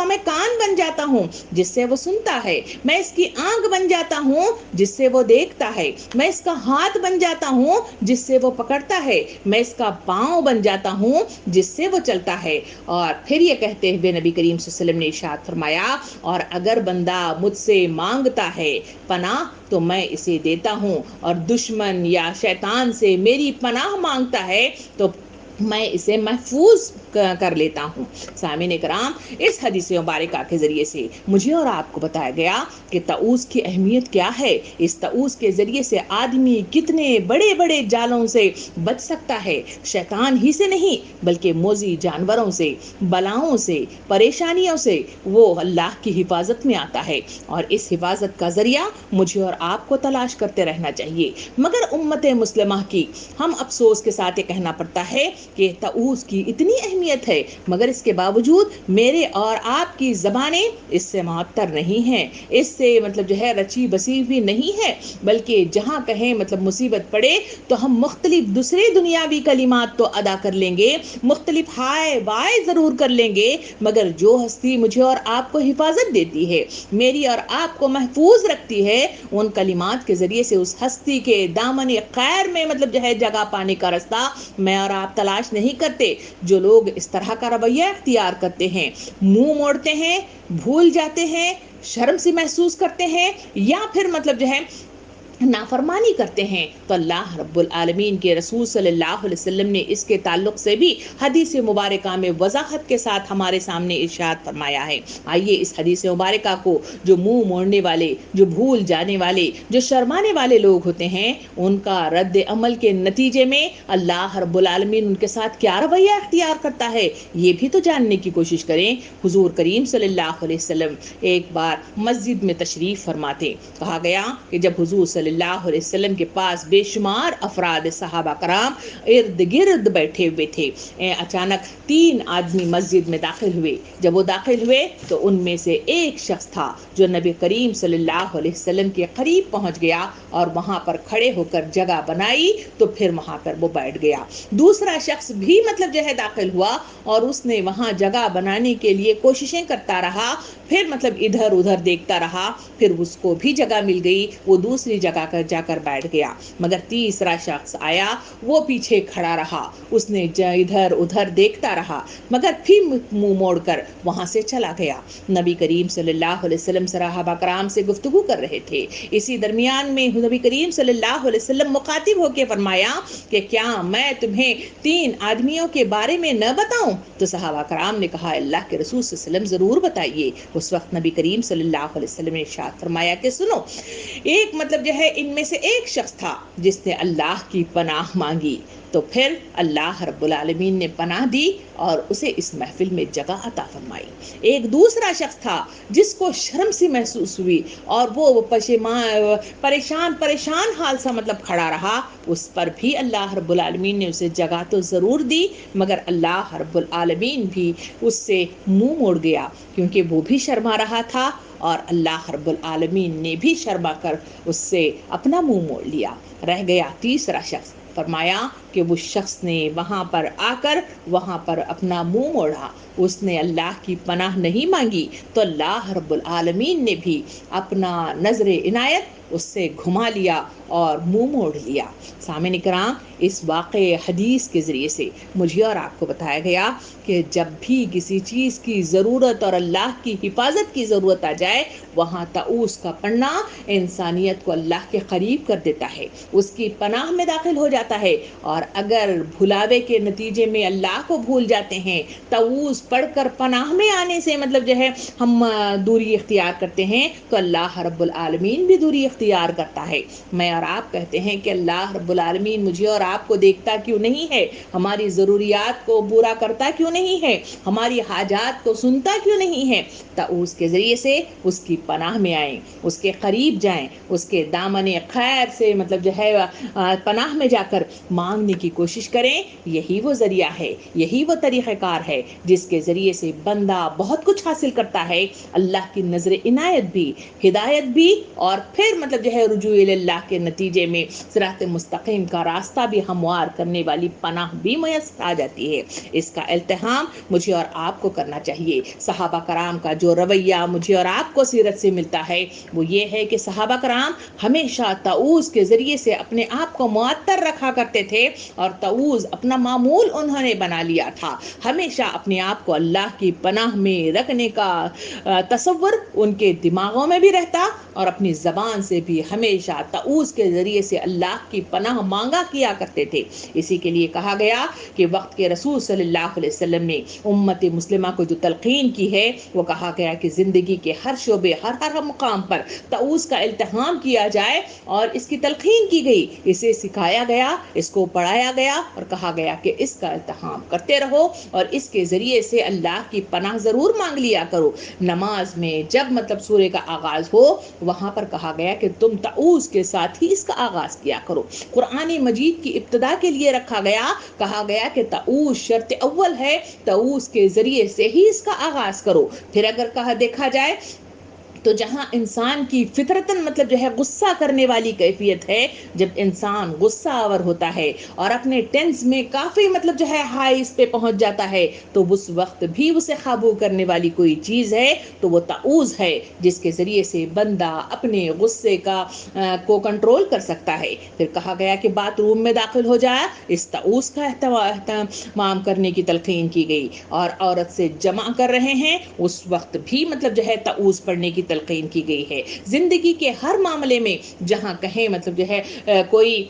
Speaker 1: میں کان بن جاتا ہوں جس سے وہ سنتا ہے، میں اس کی آنکھ بن جاتا ہوں جس سے وہ دیکھتا ہے، میں اس کا ہاتھ بن جاتا ہوں جس سے وہ پکڑتا ہے، میں اس کا پاؤں بن جاتا ہوں جس سے وہ چلتا ہے. اور پھر یہ کہتے ہوئے نبی کریم صلی اللہ علیہ وسلم نے ارشاد فرمایا، اور اگر بندہ مجھ سے مانگتا ہے پناہ تو میں اسے دیتا ہوں، اور دشمن یا شیطان سے میری پناہ مانگتا ہے تو میں اسے محفوظ کر لیتا ہوں. سامعین کرام، اس حدیث مبارکہ کے ذریعے سے مجھے اور آپ کو بتایا گیا کہ تعوذ کی اہمیت کیا ہے. اس تعوذ کے ذریعے سے آدمی کتنے بڑے بڑے جالوں سے بچ سکتا ہے، شیطان ہی سے نہیں بلکہ موذی جانوروں سے، بلاؤں سے، پریشانیوں سے وہ اللہ کی حفاظت میں آتا ہے. اور اس حفاظت کا ذریعہ مجھے اور آپ کو تلاش کرتے رہنا چاہیے. مگر امت مسلمہ کی ہم افسوس کے ساتھ یہ کہنا پڑتا ہے کہ طاؤس کی اتنی اہمیت ہے مگر اس کے باوجود میرے اور آپ کی زبانیں اس سے معطر نہیں ہیں، اس سے مطلب جو ہے رچی بسی ہوئی نہیں ہے، بلکہ جہاں کہیں مطلب مصیبت پڑے تو ہم مختلف دوسرے دنیاوی کلمات تو ادا کر لیں گے، مختلف ہائے بائے ضرور کر لیں گے، مگر جو ہستی مجھے اور آپ کو حفاظت دیتی ہے، میری اور آپ کو محفوظ رکھتی ہے، ان کلمات کے ذریعے سے اس ہستی کے دامن خیر میں مطلب جو ہے جگہ پانے کا راستہ میں اور آپ تلاش نہیں کرتے۔ جو لوگ اس طرح کا رویہ اختیار کرتے ہیں، منہ موڑتے ہیں، بھول جاتے ہیں، شرم سی محسوس کرتے ہیں، یا پھر مطلب جو ہے نافرمانی کرتے ہیں، تو اللہ رب العالمین کے رسول صلی اللہ علیہ وسلم نے اس کے تعلق سے بھی حدیث مبارکہ میں وضاحت کے ساتھ ہمارے سامنے ارشاد فرمایا ہے۔ آئیے اس حدیث مبارکہ کو جو منہ موڑنے والے، جو بھول جانے والے، جو شرمانے والے لوگ ہوتے ہیں، ان کا رد عمل کے نتیجے میں اللہ رب العالمین ان کے ساتھ کیا رویہ اختیار کرتا ہے، یہ بھی تو جاننے کی کوشش کریں۔ حضور کریم صلی اللہ علیہ وسلم ایک بار مسجد میں تشریف فرماتے، کہا گیا کہ جب حضور صلی اللہ علیہ وسلم کے پاس بے شمار افراد صحابہ کرام ارد گرد بیٹھے ہوئے تھے، اچانک 3 آدمی مسجد میں داخل ہوئے۔ جب وہ داخل ہوئے تو ان میں سے ایک شخص تھا جو نبی کریم صلی اللہ علیہ وسلم کے قریب پہنچ گیا اور وہاں پر کھڑے ہو کر جگہ بنائی تو پھر وہاں پر وہ بیٹھ گیا۔ دوسرا شخص بھی مطلب جو ہے داخل ہوا اور اس نے وہاں جگہ بنانے کے لیے کوششیں کرتا رہا، پھر مطلب ادھر ادھر دیکھتا رہا، پھر اس کو بھی جگہ مل گئی، وہ دوسری جگہ پر جا کر بیٹھ گیا، مگر تیسرا شخص آیا، وہ پیچھے کھڑا رہا، اس نے ادھر ادھر دیکھتا رہا مگر پھر منہ موڑ کر وہاں سے چلا گیا۔ نبی کریم صلی اللہ علیہ وسلم صحابہ کرام سے گفتگو کر رہے تھے، اسی درمیان میں نبی کریم صلی اللہ علیہ وسلم مخاطب ہو کے فرمایا کہ کیا میں تمہیں 3 آدمیوں کے بارے میں نہ بتاؤں؟ تو صحابہ کرام نے کہا اللہ کے رسول صلی اللہ علیہ وسلم ضرور بتائیے۔ اس وقت نبی کریم صلی اللہ علیہ وسلم نے ارشاد فرمایا کہ سنو، ایک مطلب جو ہے ان میں سے ایک شخص تھا جس نے اللہ کی پناہ مانگی، تو پھر اللہ رب العالمین نے پناہ دی اور اسے اس محفل میں جگہ عطا فرمائی۔ ایک دوسرا شخص تھا جس کو شرم سی محسوس ہوئی اور وہ پریشان حال سا مطلب کھڑا رہا، اس پر بھی اللہ رب العالمین نے اسے جگہ تو ضرور دی، مگر اللہ رب العالمین بھی اس سے منہ موڑ گیا کیونکہ وہ بھی شرما رہا تھا، اور اللہ رب العالمین نے بھی شرما کر اس سے اپنا منہ موڑ لیا۔ رہ گیا تیسرا شخص، فرمایا کہ وہ شخص نے وہاں پر آ کر وہاں پر اپنا منہ موڑا، اس نے اللہ کی پناہ نہیں مانگی، تو اللہ رب العالمین نے بھی اپنا نظر عنایت اس سے گھما لیا اور منہ موڑ لیا۔ سامعین کرام، اس واقع حدیث کے ذریعے سے مجھے اور آپ کو بتایا گیا کہ جب بھی کسی چیز کی ضرورت اور اللہ کی حفاظت کی ضرورت آ جائے، وہاں طاؤس کا پڑھنا انسانیت کو اللہ کے قریب کر دیتا ہے، اس کی پناہ میں داخل ہو جاتا ہے، اور اگر بھلاوے کے نتیجے میں اللہ کو بھول جاتے ہیں، طاؤس پڑھ کر پناہ میں آنے سے مطلب جو ہے ہم دوری اختیار کرتے ہیں، تو اللہ رب العالمین بھی دوری اختیار کرتا ہے۔ میں اور آپ کہتے ہیں کہ اللہ رب العالمین مجھے اور آپ کو دیکھتا کیوں نہیں ہے، ہماری ضروریات کو پورا کرتا کیوں نہیں ہے، ہماری حاجات کو سنتا کیوں نہیں ہے؟ طاؤس کے ذریعے سے اس کی پناہ میں آئیں، اس کے قریب جائیں، اس کے دامن خیر سے مطلب جو ہے پناہ میں جا کر مانگنے کی کوشش کریں۔ یہی وہ ذریعہ ہے، یہی وہ طریقہ کار ہے جس کے ذریعے سے بندہ بہت کچھ حاصل کرتا ہے، اللہ کی نظر عنایت بھی، ہدایت بھی، اور پھر مطلب جو ہے رجوع اللہ کے نتیجے میں صراط مستقیم کا راستہ بھی ہموار کرنے والی پناہ بھی میسر آ جاتی ہے۔ اس کا التہام مجھے اور آپ کو کرنا چاہیے۔ صحابہ کرام کا جو رویہ مجھے اور آپ کو سیرت سے ملتا ہے وہ یہ ہے کہ صحابہ کرام ہمیشہ طاؤس کے ذریعے سے اپنے آپ کو معطر رکھا کرتے تھے، اور طاؤس اپنا معمول انہوں نے بنا لیا تھا۔ ہمیشہ اپنے آپ کو اللہ کی پناہ میں رکھنے کا تصور ان کے دماغوں میں بھی رہتا، اور اپنی زبان سے بھی ہمیشہ طاؤس کے ذریعے سے اللہ کی پناہ مانگا کیا کرتے تھے۔ اسی کے لیے کہا گیا کہ وقت کے رسول صلی اللہ علیہ وسلم نے امت مسلمہ کو جو تلقین کی ہے، وہ کہا گیا کہ زندگی کے ہر شعبے، ہر مقام پر طاؤس کا التہام کیا جائے اور اس کی تلقین کی گئی، اسے سکھایا گیا، اس کو پڑھا بتایا گیا اور کہا گیا کہ اس کا التحام کرتے رہو اور اس کے ذریعے سے اللہ کی پناہ ضرور مانگ لیا کرو. نماز میں جب مطلب سورہ کا آغاز ہو وہاں پر کہا گیا کہ تم تعوذ کے ساتھ ہی اس کا آغاز کیا کرو. قرآن مجید کی ابتدا کے لیے رکھا گیا، کہا گیا کہ تعوذ شرط اول ہے، تعوذ کے ذریعے سے ہی اس کا آغاز کرو. پھر اگر کہا دیکھا جائے تو جہاں انسان کی فطرتاً مطلب جو ہے غصہ کرنے والی کیفیت ہے، جب انسان غصہ آور ہوتا ہے اور اپنے ٹینس میں کافی مطلب جو ہے ہائیز پہ پہنچ جاتا ہے، تو اس وقت بھی اسے قابو کرنے والی کوئی چیز ہے تو وہ تعوذ ہے، جس کے ذریعے سے بندہ اپنے غصے کو کنٹرول کر سکتا ہے. پھر کہا گیا کہ باتھ روم میں داخل ہو جائے، اس تعوذ کا اہتمام کرنے کی تلقین کی گئی. اور عورت سے جمع کر رہے ہیں اس وقت بھی مطلب جو ہے تعوذ پڑھنے کی تلقین کی گئی ہے. زندگی کے ہر معاملے میں جہاں کہیں مطلب جو ہے کوئی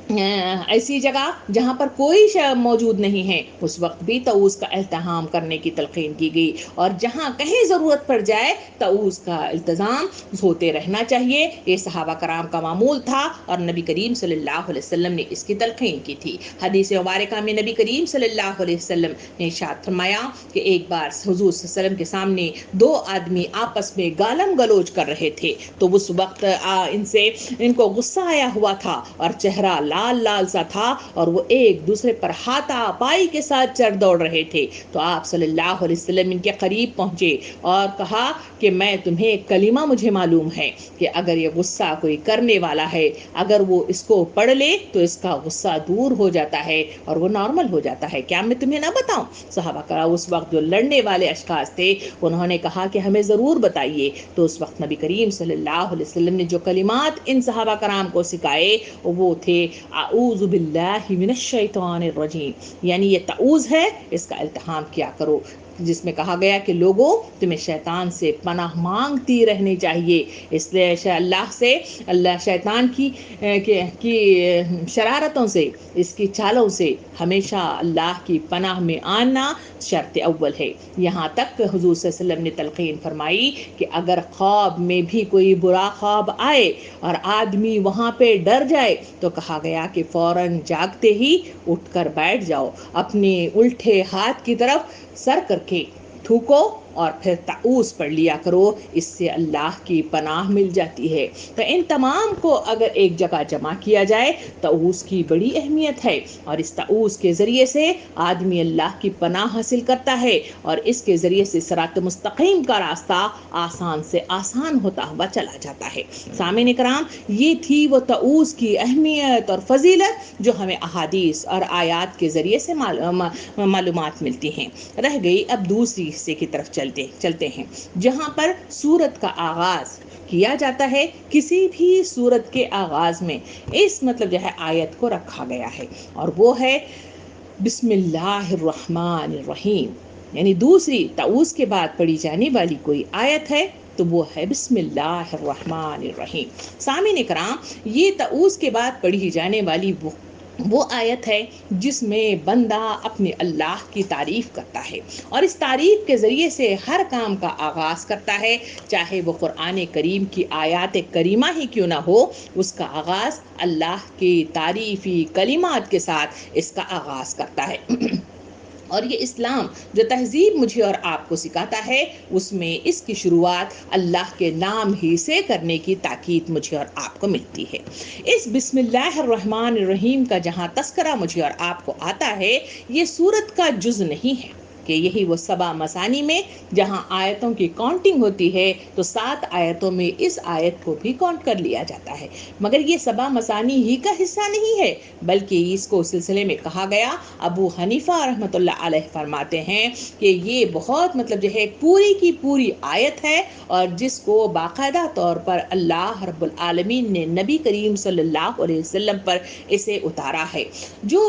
Speaker 1: ایسی جگہ جہاں پر کوئی شے موجود نہیں ہے اس وقت بھی تعوذ کا التحام کرنے کی تلقین کی گئی. اور جہاں کہیں ضرورت پڑ جائے تعوذ کا التزام ہوتے رہنا چاہیے. یہ صحابہ کرام کا معمول تھا اور نبی کریم صلی اللہ علیہ وسلم نے اس کی تلقین کی تھی. حدیث مبارکہ میں نبی کریم صلی اللہ علیہ وسلم نے ارشاد فرمایا کہ ایک بار حضور صلی اللہ علیہ وسلم کے سامنے دو آدمی آپس میں گالم گلوچ کر رہے تھے، تو اس وقت ان کو غصہ آیا ہوا تھا اور چہرہ لال لال سا تھا اور وہ ایک دوسرے پر ہاتھا پائی کے ساتھ چڑھ دوڑ رہے تھے. تو آپ صلی اللہ علیہ وسلم ان کے قریب پہنچے اور کہا کہ میں تمہیں ایک کلمہ مجھے معلوم ہے کہ اگر یہ غصہ کوئی کرنے والا ہے، اگر وہ اس کو پڑھ لے تو اس کا غصہ دور ہو جاتا ہے اور وہ نارمل ہو جاتا ہے. کیا میں تمہیں نہ بتاؤں؟ صحابہ کرام اس وقت جو لڑنے والے اشخاص تھے انہوں نے کہا کہ ہمیں ضرور بتائیے. تو اس وقت نبی کریم صلی اللہ علیہ وسلم نے جو کلمات ان صحابہ کرام کو سکھائے وہ تھے اعوذ باللہ من الشیطان الرجیم، یعنی یہ تعوذ ہے، اس کا التحام کیا کرو، جس میں کہا گیا کہ لوگوں تمہیں شیطان سے پناہ مانگتی رہنی چاہیے. اس لیے اللہ شیطان کی شرارتوں سے، اس کی چالوں سے ہمیشہ اللہ کی پناہ میں آنا شرط اول ہے. یہاں تک کہ حضور صلی اللہ علیہ وسلم نے تلقین فرمائی کہ اگر خواب میں بھی کوئی برا خواب آئے اور آدمی وہاں پہ ڈر جائے تو کہا گیا کہ فوراً جاگتے ہی اٹھ کر بیٹھ جاؤ، اپنے الٹے ہاتھ کی طرف سر کر کے تھوکو اور پھر تعوذ پڑھ لیا کرو، اس سے اللہ کی پناہ مل جاتی ہے. تو ان تمام کو اگر ایک جگہ جمع کیا جائے تعوذ کی بڑی اہمیت ہے، اور اس تعوذ کے ذریعے سے آدمی اللہ کی پناہ حاصل کرتا ہے اور اس کے ذریعے سے صراط مستقیم کا راستہ آسان سے آسان ہوتا ہوا چلا جاتا ہے. سامعین کرام، یہ تھی وہ تعوذ کی اہمیت اور فضیلت جو ہمیں احادیث اور آیات کے ذریعے سے معلومات ملتی ہیں. رہ گئی اب دوسری حصے کی طرف چلتے ہیں جہاں پر سورت کا آغاز کیا جاتا ہے. کسی بھی سورت کے آغاز میں اس مطلب جو ہے آیت کو رکھا گیا ہے اور وہ ہے بسم اللہ الرحمن الرحیم، یعنی دوسری تعوذ کے بعد پڑھی جانے والی کوئی آیت ہے تو وہ ہے بسم اللہ الرحمن الرحیم. سامعین کرام، یہ تعوذ کے بعد پڑھی جانے والی وہ آیت ہے جس میں بندہ اپنے اللہ کی تعریف کرتا ہے اور اس تعریف کے ذریعے سے ہر کام کا آغاز کرتا ہے، چاہے وہ قرآن کریم کی آیات کریمہ ہی کیوں نہ ہو. اس کا آغاز اللہ کی تعریفی کلمات کے ساتھ اس کا آغاز کرتا ہے. اور یہ اسلام جو تہذیب مجھے اور آپ کو سکھاتا ہے اس میں اس کی شروعات اللہ کے نام ہی سے کرنے کی تاکید مجھے اور آپ کو ملتی ہے. اس بسم اللہ الرحمن الرحیم کا جہاں تذکرہ مجھے اور آپ کو آتا ہے یہ سورت کا جز نہیں ہے کہ یہی وہ 7 مثانی میں جہاں آیتوں کی کاؤنٹنگ ہوتی ہے تو 7 آیتوں میں اس آیت کو بھی کاؤنٹ کر لیا جاتا ہے، مگر یہ 7 مثانی ہی کا حصہ نہیں ہے بلکہ اس کو سلسلے میں کہا گیا. ابو حنیفہ رحمۃ اللہ علیہ فرماتے ہیں کہ یہ بہت مطلب جو ہے پوری کی پوری آیت ہے اور جس کو باقاعدہ طور پر اللہ رب العالمین نے نبی کریم صلی اللہ علیہ وسلم پر اسے اتارا ہے، جو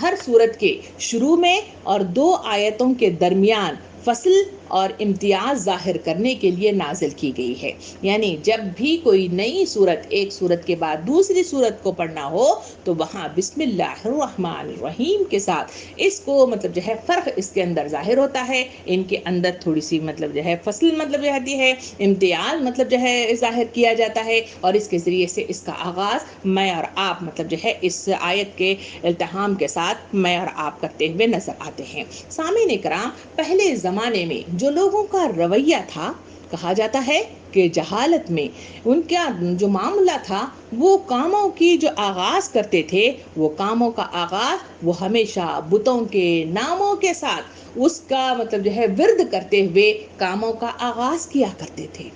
Speaker 1: ہر سورت کے شروع میں اور 2 آیتوں کے درمیان فصل اور امتیاز ظاہر کرنے کے لیے نازل کی گئی ہے. یعنی جب بھی کوئی نئی سورت ایک سورت کے بعد دوسری سورت کو پڑھنا ہو تو وہاں بسم اللہ الرحمن الرحیم کے ساتھ اس کو مطلب جو ہے فرق اس کے اندر ظاہر ہوتا ہے. ان کے اندر تھوڑی سی مطلب جو ہے فصل مطلب جو ہوتی ہے، امتیاز مطلب جو ہے ظاہر کیا جاتا ہے، اور اس کے ذریعے سے اس کا آغاز میں اور آپ مطلب جو ہے اس آیت کے التحام کے ساتھ میں اور آپ کرتے ہوئے نظر آتے ہیں. سامعین کرام، پہلے زمانے میں جو لوگوں کا رویہ تھا، کہا جاتا ہے کہ جہالت میں ان کا جو معاملہ تھا، وہ کاموں کی جو آغاز کرتے تھے، وہ کاموں کا آغاز وہ ہمیشہ بتوں کے ناموں کے ساتھ اس کا مطلب جو ہے ورد کرتے ہوئے کاموں کا آغاز کیا کرتے تھے.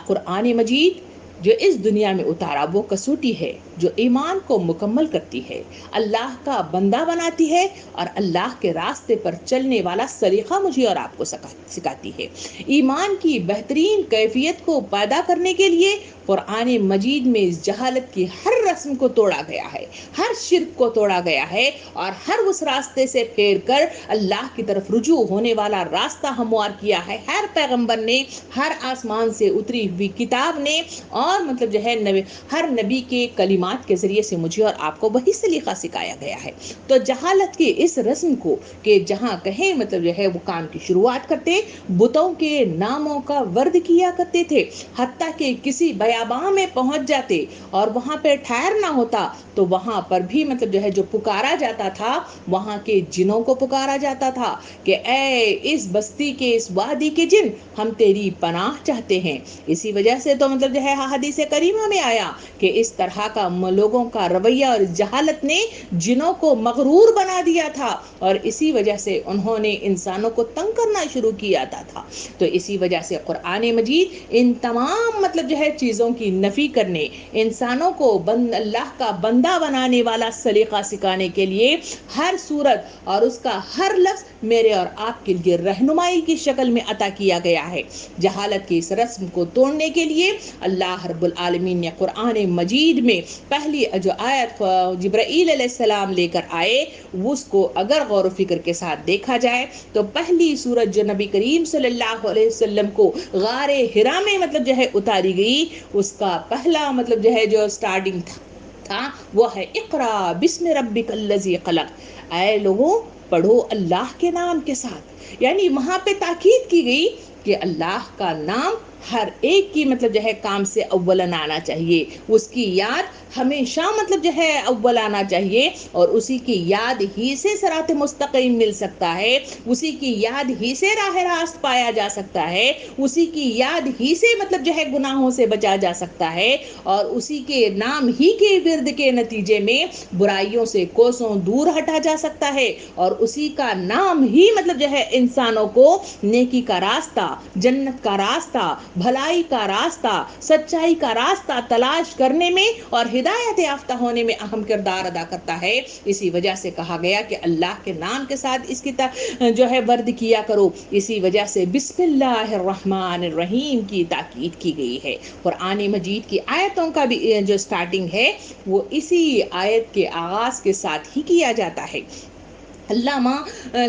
Speaker 1: قرآن مجید جو اس دنیا میں اتارا وہ کسوٹی ہے جو ایمان کو مکمل کرتی ہے، اللہ کا بندہ بناتی ہے، اور اللہ کے راستے پر چلنے والا سلیقہ مجھے اور آپ کو سکھاتی ہے. ایمان کی بہترین کیفیت کو پیدا کرنے کے لیے قرآن مجید میں اس جہالت کی ہر رسم کو توڑا گیا ہے، ہر شرک کو توڑا گیا ہے، اور ہر اس راستے سے پھیر کر اللہ کی طرف رجوع ہونے والا راستہ ہموار کیا ہے. ہر پیغمبر نے، ہر آسمان سے اتری ہوئی کتاب نے، اور مطلب جو ہے ہر نبی کے کلمات کے ذریعے سے مجھے اور آپ کو وہی سلیقہ سکھایا گیا ہے. تو جہالت کی اس رسم کو کہ جہاں کہیں مطلب جو ہے وہ کام کی شروعات کرتے بتوں کے ناموں کا ورد کیا کرتے تھے، حتیٰ کہ کسی بیاباں میں پہنچ جاتے اور وہاں پہ ٹھہرنا ہوتا تو وہاں پر بھی مطلب جو ہے جو پکارا جاتا تھا، وہاں کے جنوں کو پکارا جاتا تھا کہ اے اس بستی کے، اس وادی کے جن، ہم تیری پناہ چاہتے ہیں. اسی وجہ سے تو مطلب جو ہے حدیث کریمہ میں آیا کہ اس طرح کا لوگوں کا رویہ اور جہالت نے جنوں کو مغرور بنا دیا تھا، اور اسی وجہ سے انہوں نے انسانوں کو تنگ کرنا شروع کیا تھا. تو اسی وجہ سے قرآن مجید ان تمام مطلب جو ہے چیزوں کی نفی کرنے، انسانوں کو اللہ کا بندہ بنانے والا سلیقہ سکھانے کے لیے ہر صورت اور اس کا ہر لفظ میرے اور آپ کے لیے رہنمائی کی شکل میں عطا کیا گیا ہے. جہالت کی اس رسم کو توڑنے کے لیے اللہ رب العالمین نے قرآن مجید میں پہلی جو آیت جبرائیل علیہ السلام لے کر آئے، اس کو اگر غور و فکر کے ساتھ دیکھا جائے تو پہلی سورت جو نبی کریم صلی اللہ علیہ وسلم کو غار حرا میں مطلب جو ہے اتاری گئی، اس کا پہلا مطلب جو ہے جو سٹارٹنگ تھا وہ ہے اقرا بسم ربک الذی خلق. اے لوگوں، پڑھو اللہ کے نام کے ساتھ. یعنی وہاں پہ تاکید کی گئی کہ اللہ کا نام ہر ایک کی مطلب جو ہے کام سے اولن آنا چاہیے، اس کی یاد ہمیشہ مطلب جو ہے اول آنا چاہیے، اور اسی کی یاد ہی سے صراط مستقیم مل سکتا ہے، اسی کی یاد ہی سے راہ راست پایا جا سکتا ہے، اسی کی یاد ہی سے مطلب جو ہے گناہوں سے بچا جا سکتا ہے، اور اسی کے نام ہی کے ورد کے نتیجے میں برائیوں سے کوسوں دور ہٹا جا سکتا ہے، اور اسی کا نام ہی مطلب جو ہے انسانوں کو نیکی کا راستہ، جنت کا راستہ، بھلائی کا راستہ، سچائی کا راستہ تلاش کرنے میں اور ہدایت یافتہ ہونے میں اہم کردار ادا کرتا ہے. اسی وجہ سے کہا گیا کہ اللہ کے نام کے ساتھ اس کی جو ہے ورد کیا کرو. اسی وجہ سے بسم اللہ الرحمن الرحیم کی تاکید کی گئی ہے. قرآن مجید کی آیتوں کا بھی جو سٹارٹنگ ہے وہ اسی آیت کے آغاز کے ساتھ ہی کیا جاتا ہے. علامہ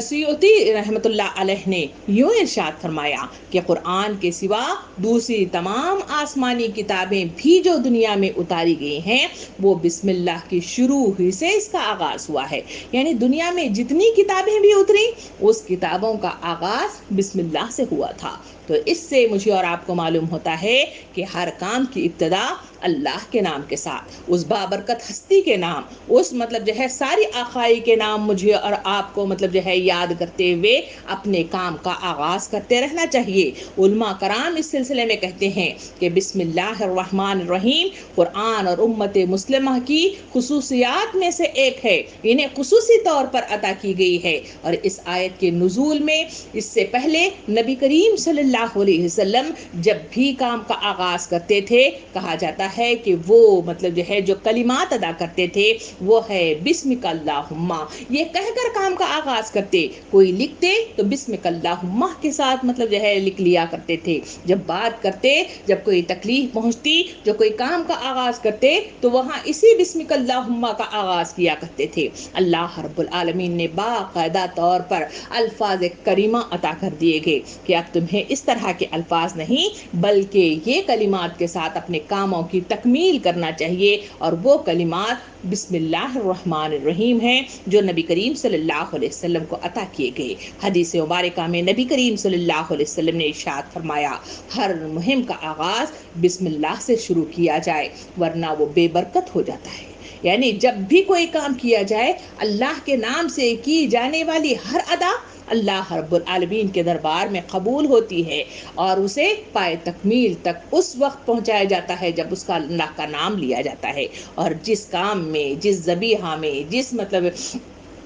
Speaker 1: سیوطی رحمۃ اللہ علیہ نے یوں ارشاد فرمایا کہ قرآن کے سوا دوسری تمام آسمانی کتابیں بھی جو دنیا میں اتاری گئی ہیں وہ بسم اللہ کی شروع ہی سے اس کا آغاز ہوا ہے. یعنی دنیا میں جتنی کتابیں بھی اتری اس کتابوں کا آغاز بسم اللہ سے ہوا تھا. تو اس سے مجھے اور آپ کو معلوم ہوتا ہے کہ ہر کام کی ابتدا اللہ کے نام کے ساتھ، اس بابرکت ہستی کے نام، اس مطلب جو ہے ساری آخائی کے نام مجھے اور آپ کو مطلب جو ہے یاد کرتے ہوئے اپنے کام کا آغاز کرتے رہنا چاہیے. علماء کرام اس سلسلے میں کہتے ہیں کہ بسم اللہ الرحمن الرحیم قرآن اور امت مسلمہ کی خصوصیات میں سے ایک ہے، انہیں خصوصی طور پر عطا کی گئی ہے. اور اس آیت کے نزول میں اس سے پہلے نبی کریم صلی اللہ علیہ وسلم جب بھی کام کا آغاز کرتے تھے کہا جاتا ہے کہ وہ مطلب جو ہے جو کلمات ادا کرتے تھے وہ ہے بسمک اللہم، یہ کہہ کر کام کا آغاز کرتے، کوئی لکھتے تو بسمک اللہم کے ساتھ مطلب جو ہے لکھ لیا کرتے تھے. جب بات کرتے، جب کوئی تکلیف پہنچتی، جو کوئی کام کا آغاز کرتے تو وہاں اسی بسمک اللہم کا آغاز کیا کرتے تھے. اللہ رب العالمین نے باقاعدہ طور پر الفاظ کریمہ عطا کر دیے گئے کہ اب تمہیں اس طرح کے الفاظ نہیں بلکہ یہ کلمات کے ساتھ اپنے کاموں کی تکمیل کرنا چاہیے، اور وہ کلمات بسم اللہ الرحمن الرحیم ہیں جو نبی کریم صلی اللہ علیہ وسلم کو عطا کیے گئے. حدیث مبارکہ میں نبی کریم صلی اللہ علیہ وسلم نے ارشاد فرمایا، ہر مہم کا آغاز بسم اللہ سے شروع کیا جائے ورنہ وہ بے برکت ہو جاتا ہے. یعنی جب بھی کوئی کام کیا جائے، اللہ کے نام سے کی جانے والی ہر ادا اللہ رب العالمین کے دربار میں قبول ہوتی ہے، اور اسے پائے تکمیل تک اس وقت پہنچایا جاتا ہے جب اس کا اللہ کا نام لیا جاتا ہے. اور جس کام میں، جس ذبیحہ میں، جس مطلب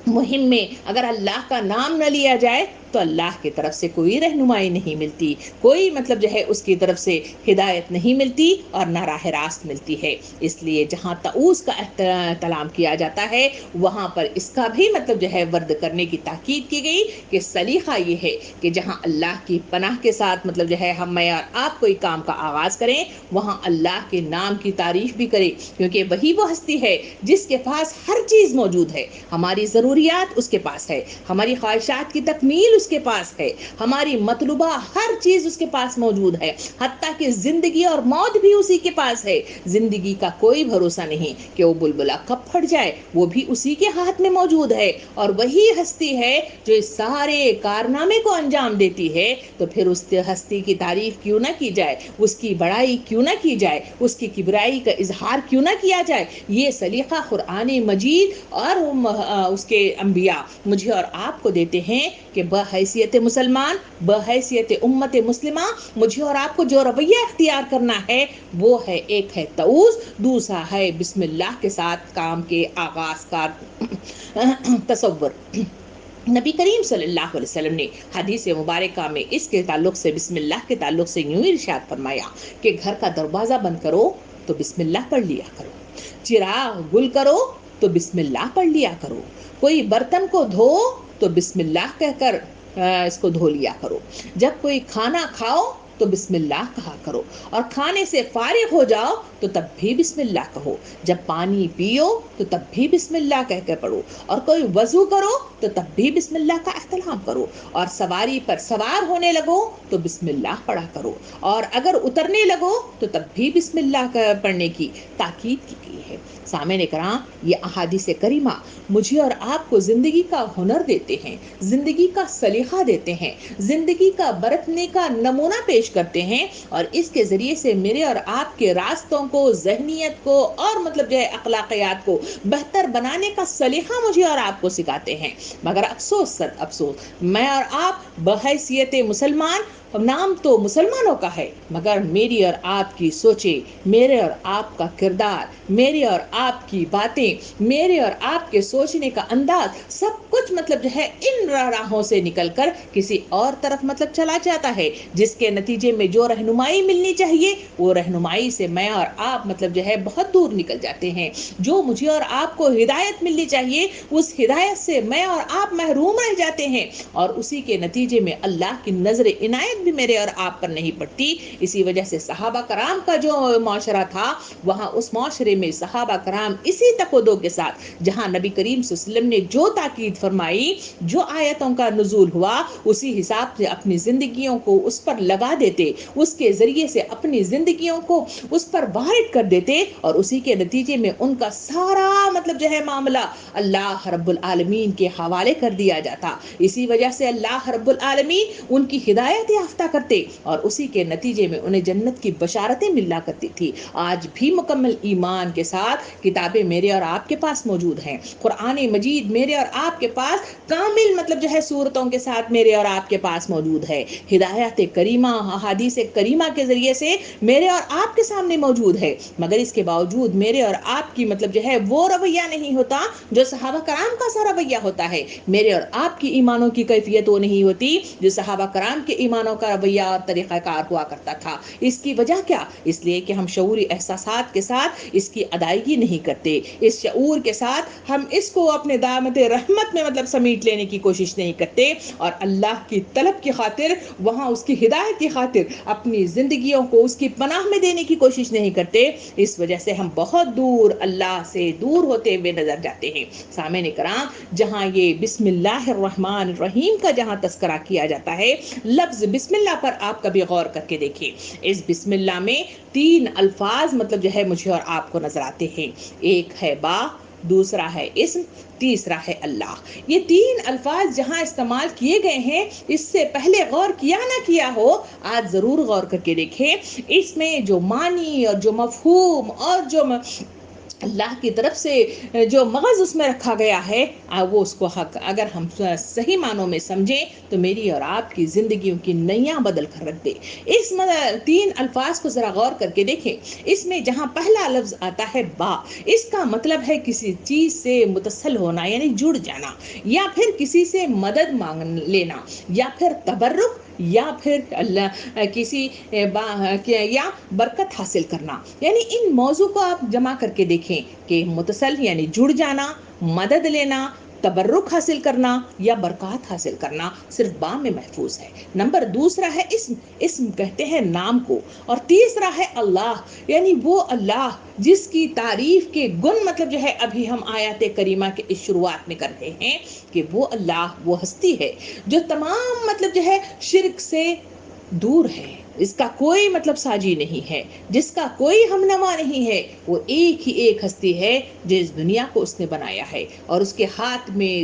Speaker 1: مہم میں اگر اللہ کا نام نہ لیا جائے تو اللہ کی طرف سے کوئی رہنمائی نہیں ملتی، کوئی مطلب جو ہے اس کی طرف سے ہدایت نہیں ملتی اور نہ راہ راست ملتی ہے. اس لیے جہاں طاؤس کا احترام کیا جاتا ہے وہاں پر اس کا بھی مطلب جو ہے ورد کرنے کی تاکید کی گئی کہ سلیقہ یہ ہے کہ جہاں اللہ کی پناہ کے ساتھ مطلب جو ہے ہم میں اور آپ کوئی کام کا آغاز کریں، وہاں اللہ کے نام کی تعریف بھی کریں، کیونکہ وہی وہ ہستی ہے جس کے پاس ہر چیز موجود ہے. ہماری ضروریات اس کے پاس ہے، ہماری خواہشات کی تکمیل اس کے پاس ہے، ہماری مطلوبہ ہر چیز اس کے پاس موجود ہے، حتیٰ کہ زندگی اور موت بھی اسی کے پاس ہے. زندگی کا کوئی بھروسہ نہیں کہ وہ بلبلا کب پھٹ جائے، وہ بھی اسی کے ہاتھ میں موجود ہے. اور وہی ہستی ہے جو اس سارے کارنامے کو انجام دیتی ہے، تو پھر اس ہستی کی تعریف کیوں نہ کی جائے، اس کی بڑائی کیوں نہ کی جائے، اس کی کبریائی کا اظہار کیوں نہ کیا جائے. یہ سلیقہ قرآن مجید اور اس کے انبیاء مجھے اور آپ کو دیتے ہیں کہ بحیثیت مسلمان، بحیثیت امت مسلمہ مجھے اور آپ کو جو رویہ اختیار کرنا ہے وہ ہے، ایک ہے طاؤس، دوسرا ہے بسم اللہ کے ساتھ کام کے آغاز کا تصور. نبی کریم صلی اللہ علیہ وسلم نے حدیث مبارکہ میں اس کے تعلق سے، بسم اللہ کے تعلق سے یوں ارشاد فرمایا کہ گھر کا دروازہ بند کرو تو بسم اللہ پڑھ لیا کرو، چراغ گل کرو تو بسم اللہ پڑھ لیا کرو، کوئی برتن کو دھو تو بسم اللہ کہہ کر اس کو دھو لیا کرو، جب کوئی کھانا کھاؤ تو بسم اللہ کہا کرو، اور کھانے سے فارغ ہو جاؤ تو تب بھی بسم اللہ کہو، جب پانی پیو تو تب بھی بسم اللہ کہہ کے پڑھو، اور کوئی وضو کرو تو تب بھی بسم اللہ کا احترام کرو، اور سواری پر سوار ہونے لگو تو بسم اللہ پڑھا کرو، اور اگر اترنے لگو تو تب بھی بسم اللہ پڑھنے کی تاکید کی گئی ہے. سامعین کرام، یہ احادیث کریمہ مجھے اور آپ کو زندگی کا ہنر دیتے ہیں، زندگی کا سلیقہ دیتے ہیں، زندگی کا برتنے کا نمونہ پیش کرتے ہیں، اور اس کے ذریعے سے میرے اور آپ کے راستوں کو، ذہنیت کو اور مطلب جو ہے اخلاقیات کو بہتر بنانے کا سلیقہ مجھے اور آپ کو سکھاتے ہیں. مگر افسوس صد افسوس، میں اور آپ بحیثیت مسلمان، نام تو مسلمانوں کا ہے مگر میری اور آپ کی سوچیں، میرے اور آپ کا کردار، میرے اور آپ کی باتیں، میرے اور آپ کے سوچنے کا انداز، سب کچھ مطلب جو ہے ان راہوں سے نکل کر کسی اور طرف مطلب چلا جاتا ہے، جس کے نتیجے میں جو رہنمائی ملنی چاہیے وہ رہنمائی سے میں اور آپ مطلب جو ہے بہت دور نکل جاتے ہیں. جو مجھے اور آپ کو ہدایت ملنی چاہیے اس ہدایت سے میں اور آپ محروم رہ جاتے ہیں، اور اسی کے نتیجے میں اللہ کی نظر عنایت بھی میرے اور آپ پر نہیں پڑتی. اسی وجہ سے صحابہ کرام کا جو معاشرہ تھا، وہاں اس معاشرے میں صحابہ کرام اسی تقدو کے ساتھ جہاں نبی کریم صلی اللہ علیہ وسلم نے جو تاکید فرمائی، جو آیتوں کا نزول ہوا، اسی حساب سے اپنی زندگیوں کو اس پر لگا دیتے، اس کے ذریعے سے اپنی زندگیوں کو اس پر وارد کر دیتے، اور اسی کے نتیجے میں ان کا سارا مطلب جو ہے معاملہ اللہ رب العالمین کے حوالے کر دیا جاتا. اسی وجہ سے اللہ رب العالمین ان کی ہدایت یافتہ کرتے، اور اسی کے نتیجے میں انہیں جنت کی بشارتیں ملا کرتی تھی. آج بھی مکمل ایمان کے ساتھ کتابیں میرے اور آپ کے پاس موجود ہیں، قرآن مجید میرے اور آپ کے پاس کامل مطلب جو ہے صورتوں کے ساتھ میرے اور آپ کے پاس موجود ہے. ہدایت کریمہ، احادیث کریمہ کے ذریعے سے میرے اور آپ کے سامنے موجود ہے، مگر اس کے باوجود میرے اور آپ کی مطلب جو ہے وہ رویہ نہیں ہوتا جو صحابہ کرام کا سا رویہ ہوتا ہے. میرے اور آپ کی ایمانوں کی کیفیت وہ نہیں ہوتی جو صحابہ کرام کے ایمانوں کا رویہ اور طریقہ کار ہوا کرتا تھا۔ اس کی وجہ کیا؟ اس لیے کہ ہم شعوری احساسات کے ساتھ اس کی ادائیگی نہیں کرتے، اس شعور کے ساتھ ہم اس کو اپنے دامت رحمت میں مطلب سمیٹ لینے کی کوشش نہیں کرتے، اور اللہ کی طلب کی خاطر، وہاں اس کی ہدایت کی خاطر اپنی زندگیوں کو اس کی پناہ میں دینے کی کوشش نہیں کرتے۔ اس وجہ سے ہم بہت دور اللہ سے دور ہوتے ہوئے نظر جاتے ہیں۔ سامعین کرام، جہاں یہ بسم اللہ الرحمن الرحیم کا جہاں تذکرہ کیا جاتا ہے، لفظ بسم اللہ پر آپ کبھی غور کر کے دیکھیں۔ اس بسم اللہ میں 3 الفاظ مطلب جو ہے مجھے اور آپ کو نظر آتے ہیں۔ ایک ہے با، دوسرا ہے اسم، تیسرا ہے اللہ۔ یہ 3 الفاظ جہاں استعمال کیے گئے ہیں، اس سے پہلے غور کیا نہ کیا ہو، آج ضرور غور کر کے دیکھیں۔ اس میں جو معنی اور جو مفہوم اور جو اللہ کی طرف سے جو مغز اس میں رکھا گیا ہے، وہ اس کو حق اگر ہم صحیح معنوں میں سمجھیں تو میری اور آپ کی زندگیوں کی نئیاں بدل کر رکھ دے۔ اس 3 الفاظ کو ذرا غور کر کے دیکھیں۔ اس میں جہاں پہلا لفظ آتا ہے با، اس کا مطلب ہے کسی چیز سے متصل ہونا، یعنی جڑ جانا، یا پھر کسی سے مدد مانگ لینا، یا پھر تبرک، یا پھر اللہ کسی یا برکت حاصل کرنا۔ یعنی ان موضوع کو آپ جمع کر کے دیکھیں کہ متصل یعنی جڑ جانا، مدد لینا، تبرک حاصل کرنا یا برکات حاصل کرنا صرف با میں محفوظ ہے۔ نمبر دوسرا ہے اسم، اسم کہتے ہیں نام کو، اور تیسرا ہے اللہ، یعنی وہ اللہ جس کی تعریف کے گن مطلب جو ہے ابھی ہم آیات کریمہ کے اس شروعات میں کر رہے ہیں کہ وہ اللہ وہ ہستی ہے جو تمام مطلب جو ہے شرک سے دور ہے، اس کا کوئی مطلب ساجی نہیں ہے، جس کا کوئی ہمنوا نہیں ہے۔ وہ ایک ہی ایک ہستی ہے جو اس دنیا کو اس نے بنایا ہے، اور اس کے ہاتھ میں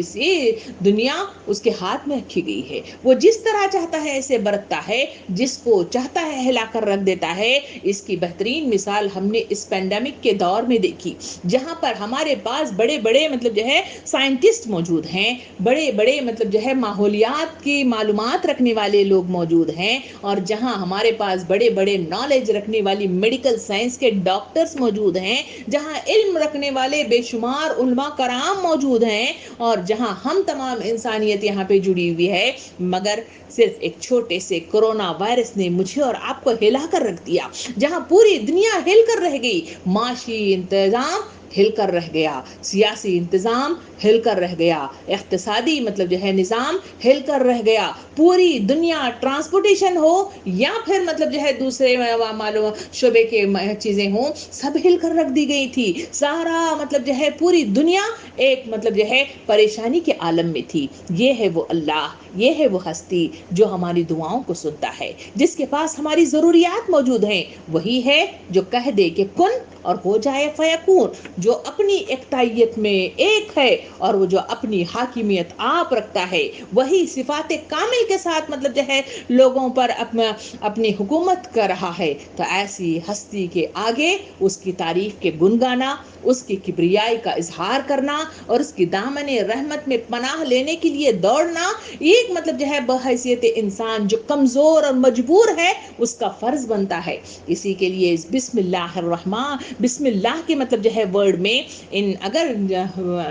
Speaker 1: دنیا اس کے ہاتھ میں رکھی گئی ہے۔ وہ جس طرح چاہتا ہے ایسے برتتا ہے، جس کو چاہتا ہے ہلا کر رکھ دیتا ہے۔ اس کی بہترین مثال ہم نے اس پینڈیمک کے دور میں دیکھی، جہاں پر ہمارے پاس بڑے بڑے مطلب جو ہے سائنٹسٹ موجود ہیں، بڑے بڑے مطلب جو ہے ماحولیات کی معلومات رکھنے والے لوگ موجود ہیں، اور جہاں ہمارے پاس بڑے بڑے نالج رکھنے والی میڈیکل سائنس کے ڈاکٹرز موجود ہیں، جہاں علم رکھنے والے بے شمار علماء کرام موجود ہیں، اور جہاں ہم تمام انسانیت یہاں پہ جڑی ہوئی ہے، مگر صرف ایک چھوٹے سے کرونا وائرس نے مجھے اور آپ کو ہلا کر رکھ دیا۔ جہاں پوری دنیا ہل کر رہ گئی، معاشی انتظام ہل کر رہ گیا، سیاسی انتظام ہل کر رہ گیا، اقتصادی مطلب جو ہے نظام ہل کر رہ گیا، پوری دنیا ٹرانسپورٹیشن ہو یا پھر مطلب جو ہے دوسرے معلوم شعبے کے چیزیں ہوں، سب ہل کر رکھ دی گئی تھی۔ سارا مطلب جو ہے پوری دنیا ایک مطلب جو ہے پریشانی کے عالم میں تھی۔ یہ ہے وہ اللہ، یہ ہے وہ ہستی جو ہماری دعاؤں کو سنتا ہے، جس کے پاس ہماری ضروریات موجود ہیں۔ وہی ہے جو کہہ دے کہ کن اور ہو جائے فیکون، جو اپنی اکتائیت میں ایک ہے اور وہ جو اپنی حاکمیت آپ رکھتا ہے، وہی صفات کامل کے ساتھ مطلب جو ہے لوگوں پر اپنی حکومت کر رہا ہے۔ تو ایسی ہستی کے آگے اس کی تعریف کے گن گانا، اس کی کبریائی کا اظہار کرنا اور اس کی دامن رحمت میں پناہ لینے کے لیے دوڑنا، ایک مطلب جو ہے بحیثیت انسان جو کمزور اور مجبور ہے، اس کا فرض بنتا ہے۔ اسی کے لیے اس بسم اللہ الرحمن، بسم اللہ کے مطلب جو ہے ورڈ میں ان اگر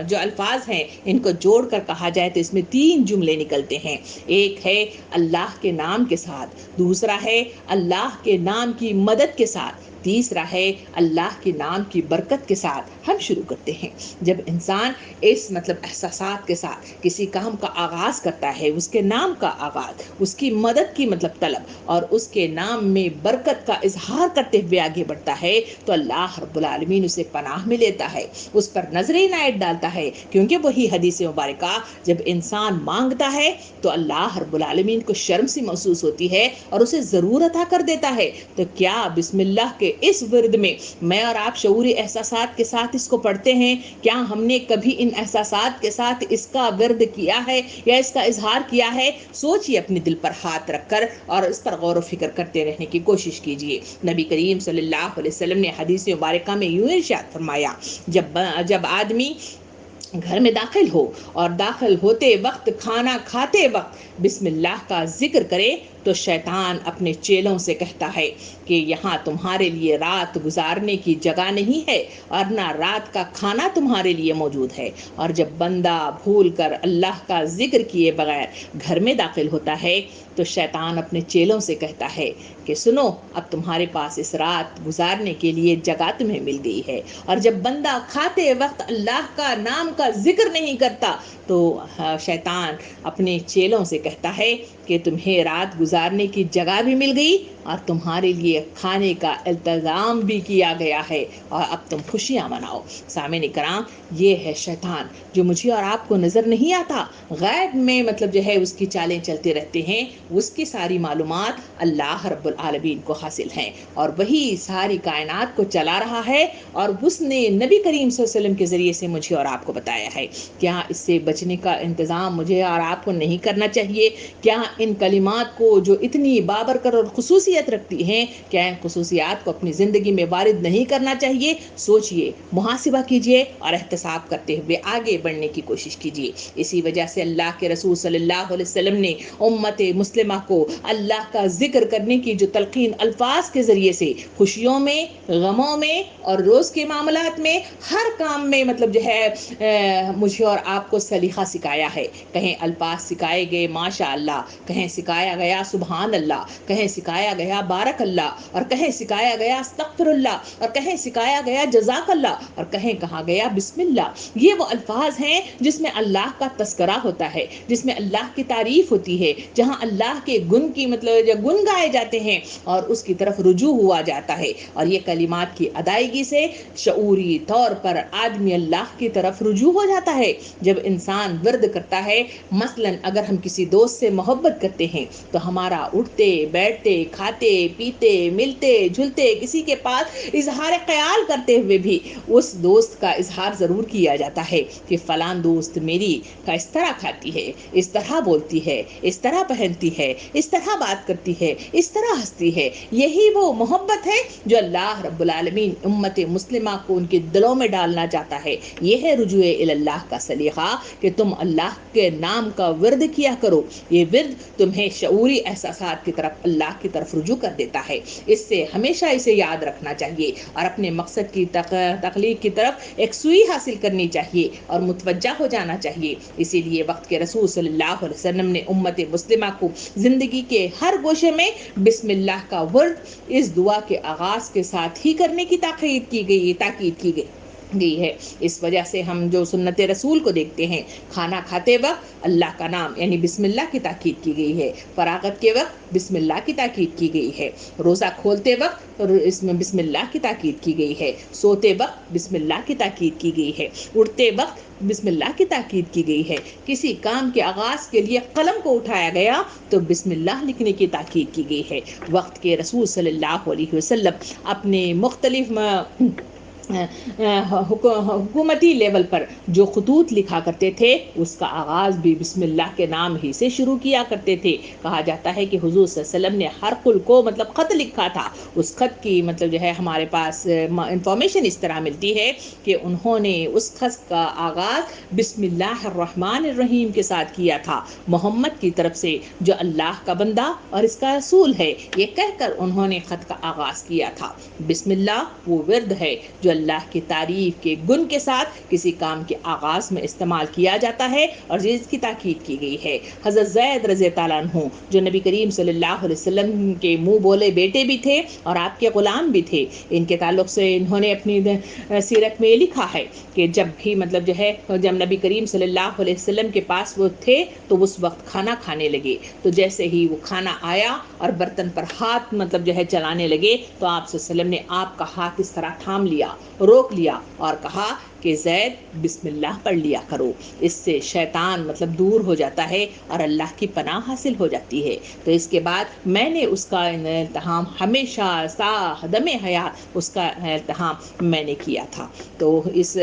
Speaker 1: جو الفاظ ہیں ان کو جوڑ کر کہا جائے تو اس میں 3 جملے نکلتے ہیں۔ ایک ہے اللہ کے نام کے ساتھ، دوسرا ہے اللہ کے نام کی مدد کے ساتھ، تیسرا ہے اللہ کے نام کی برکت کے ساتھ۔ ہم شروع کرتے ہیں۔ جب انسان اس مطلب احساسات کے ساتھ کسی کام کا آغاز کرتا ہے، اس کے نام کا آغاز، اس کی مدد کی مطلب طلب اور اس کے نام میں برکت کا اظہار کرتے ہوئے آگے بڑھتا ہے، تو اللہ رب العالمین اسے پناہ میں لیتا ہے، اس پر نظر عنایت ڈالتا ہے، کیونکہ وہی حدیث مبارکہ جب انسان مانگتا ہے تو اللہ رب العالمین کو شرم سی محسوس ہوتی ہے اور اسے ضرور عطا کر دیتا ہے۔ تو کیا بسم اللہ کے اس ورد میں اور آپ شعوری احساسات کے ساتھ اس کو پڑھتے ہیں؟ کیا ہم نے کبھی ان احساسات کے ساتھ اس کا ورد کیا ہے یا اس کا اظہار کیا ہے؟ سوچئے، اپنے دل پر ہاتھ رکھ کر اور اس پر غور و فکر کرتے رہنے کی کوشش کیجئے۔ نبی کریم صلی اللہ علیہ وسلم نے حدیث مبارکہ میں یوں ارشاد فرمایا، جب آدمی گھر میں داخل ہو اور داخل ہوتے وقت، کھانا کھاتے وقت بسم اللہ کا ذکر کرے تو شیطان اپنے چیلوں سے کہتا ہے کہ یہاں تمہارے لیے رات گزارنے کی جگہ نہیں ہے اور نہ رات کا کھانا تمہارے لیے موجود ہے۔ اور جب بندہ بھول کر اللہ کا ذکر کیے بغیر گھر میں داخل ہوتا ہے تو شیطان اپنے چیلوں سے کہتا ہے کہ سنو، اب تمہارے پاس اس رات گزارنے کے لیے جگہ تمہیں مل گئی ہے۔ اور جب بندہ کھاتے وقت اللہ کا نام کا ذکر نہیں کرتا تو شیطان اپنے چیلوں سے کہتا ہے کہ تمہیں رات گزارنے کی جگہ بھی مل گئی اور تمہارے لیے کھانے کا انتظام بھی کیا گیا ہے، اور اب تم خوشیاں مناؤ۔ سامعین کرام، یہ ہے شیطان جو مجھے اور آپ کو نظر نہیں آتا، غیب میں مطلب جو ہے اس کی چالیں چلتے رہتے ہیں، اس کی ساری معلومات اللہ رب العالمین کو حاصل ہیں، اور وہی ساری کائنات کو چلا رہا ہے، اور اس نے نبی کریم صلی اللہ علیہ وسلم کے ذریعے سے مجھے اور آپ کو بتایا ہے۔ کیا اس سے بچنے کا انتظام مجھے اور آپ کو نہیں کرنا چاہیے؟ کیا ان کلمات کو جو اتنی بابرکت اور خصوصیت رکھتی ہیں، کیا ان خصوصیات کو اپنی زندگی میں وارد نہیں کرنا چاہیے؟ سوچئے، محاسبہ کیجئے اور احتساب کرتے ہوئے آگے بڑھنے کی کوشش کیجئے۔ اسی وجہ سے اللہ کے رسول صلی اللہ علیہ وسلم نے امت مسلمہ کو اللہ کا ذکر کرنے کی جو تلقین الفاظ کے ذریعے سے خوشیوں میں، غموں میں اور روز کے معاملات میں، ہر کام میں مطلب جو ہے مجھے اور آپ کو سلیقہ سکھایا ہے۔ کہیں الفاظ سکھائے گئے ماشاء اللہ، کہیں سکھایا گیا سبحان اللہ، کہیں سکھایا گیا بارک اللہ، اور کہیں سکھایا گیا استغفر اللہ، اور کہیں سکھایا گیا جزاک اللہ، اور کہیں کہا گیا بسم اللہ۔ یہ وہ الفاظ ہیں جس میں اللہ کا تذکرہ ہوتا ہے، جس میں اللہ کی تعریف ہوتی ہے، جہاں اللہ کے گن کی مطلب گن گائے جاتے ہیں اور اس کی طرف رجوع ہوا جاتا ہے۔ اور یہ کلمات کی ادائیگی سے شعوری طور پر آدمی اللہ کی طرف رجوع ہو جاتا ہے۔ جب انسان ورد کرتا ہے، مثلاً اگر ہم کسی دوست سے محبت کرتے ہیں تو ہمارا اٹھتے بیٹھتے کھاتے پیتے ملتے جلتے کسی کے پاس اظہار خیال کرتے ہوئے بھی اس دوست کا اظہار ضرور کیا جاتا ہے کہ فلان دوست میری کا اس طرح کھاتی ہے، اس طرح بولتی ہے، اس طرح پہنتی ہے، اس طرح بات کرتی ہے، اس طرح ہنستی ہے۔ یہی وہ محبت ہے جو اللہ رب العالمین امت مسلمہ کو ان کے دلوں میں ڈالنا چاہتا ہے۔ یہ ہے رجوع اللہ کا سلیقہ کہ تم اللہ کے نام کا ورد کیا کرو۔ یہ ورد تمہیں شعوری احساسات کی طرف اللہ کی طرف رجوع کر دیتا ہے۔ اس سے ہمیشہ اسے یاد رکھنا چاہیے اور اپنے مقصد کی تخلیق کی طرف ایک سوئی حاصل کرنی چاہیے اور متوجہ ہو جانا چاہیے۔ اسی لیے وقت کے رسول صلی اللہ علیہ وسلم نے امت مسلمہ کو زندگی کے ہر گوشے میں بسم اللہ کا ورد اس دعا کے آغاز کے ساتھ ہی کرنے کی تاکید کی گئی ہے۔ اس وجہ سے ہم جو سنت رسول کو دیکھتے ہیں، کھانا کھاتے وقت اللہ کا نام یعنی بسم اللہ کی تاکید کی گئی ہے، فراغت کے وقت بسم اللہ کی تاکید کی گئی ہے، روزہ کھولتے وقت اس میں بسم اللہ کی تاکید کی گئی ہے، سوتے وقت بسم اللہ کی تاکید کی گئی ہے، اٹھتے وقت بسم اللہ کی تاکید کی گئی ہے، کسی کام کے آغاز کے لیے قلم کو اٹھایا گیا تو بسم اللہ لکھنے کی تاکید کی گئی ہے۔ وقت کے رسول صلی اللہ علیہ وسلم اپنے مختلف حکومتی لیول پر جو خطوط لکھا کرتے تھے اس کا آغاز بھی بسم اللہ کے نام ہی سے شروع کیا کرتے تھے۔ کہا جاتا ہے کہ حضور صلی اللہ علیہ وسلم نے ہرقل کو مطلب خط لکھا تھا، اس خط کی مطلب جو ہے ہمارے پاس انفارمیشن اس طرح ملتی ہے کہ انہوں نے اس خط کا آغاز بسم اللہ الرحمن الرحیم کے ساتھ کیا تھا، محمد کی طرف سے جو اللہ کا بندہ اور اس کا رسول ہے، یہ کہہ کر انہوں نے خط کا آغاز کیا تھا۔ بسم اللہ وہ ورد ہے جو اللہ کی تعریف کے گن کے ساتھ کسی کام کے آغاز میں استعمال کیا جاتا ہے اور جس کی تاکید کی گئی ہے۔ حضرت زید رضی اللہ عنہ جو نبی کریم صلی اللہ علیہ وسلم کے منہ بولے بیٹے بھی تھے اور آپ کے غلام بھی تھے، ان کے تعلق سے انہوں نے اپنی سیرت میں یہ لکھا ہے کہ جب بھی مطلب جو ہے جب نبی کریم صلی اللہ علیہ وسلم کے پاس وہ تھے تو اس وقت کھانا کھانے لگے، تو جیسے ہی وہ کھانا آیا اور برتن پر ہاتھ مطلب جو ہے چلانے لگے تو آپ صلی اللہ علیہ وسلم نے آپ کا ہاتھ اس طرح تھام لیا، روک لیا اور کہا کہ زید بسم اللہ پڑھ لیا کرو، اس سے شیطان مطلب دور ہو جاتا ہے اور اللہ کی پناہ حاصل ہو جاتی ہے۔ تو اس کے بعد میں نے اس کا التحام ہمیشہ دم حیات اس کا التحام میں نے کیا تھا۔ تو اس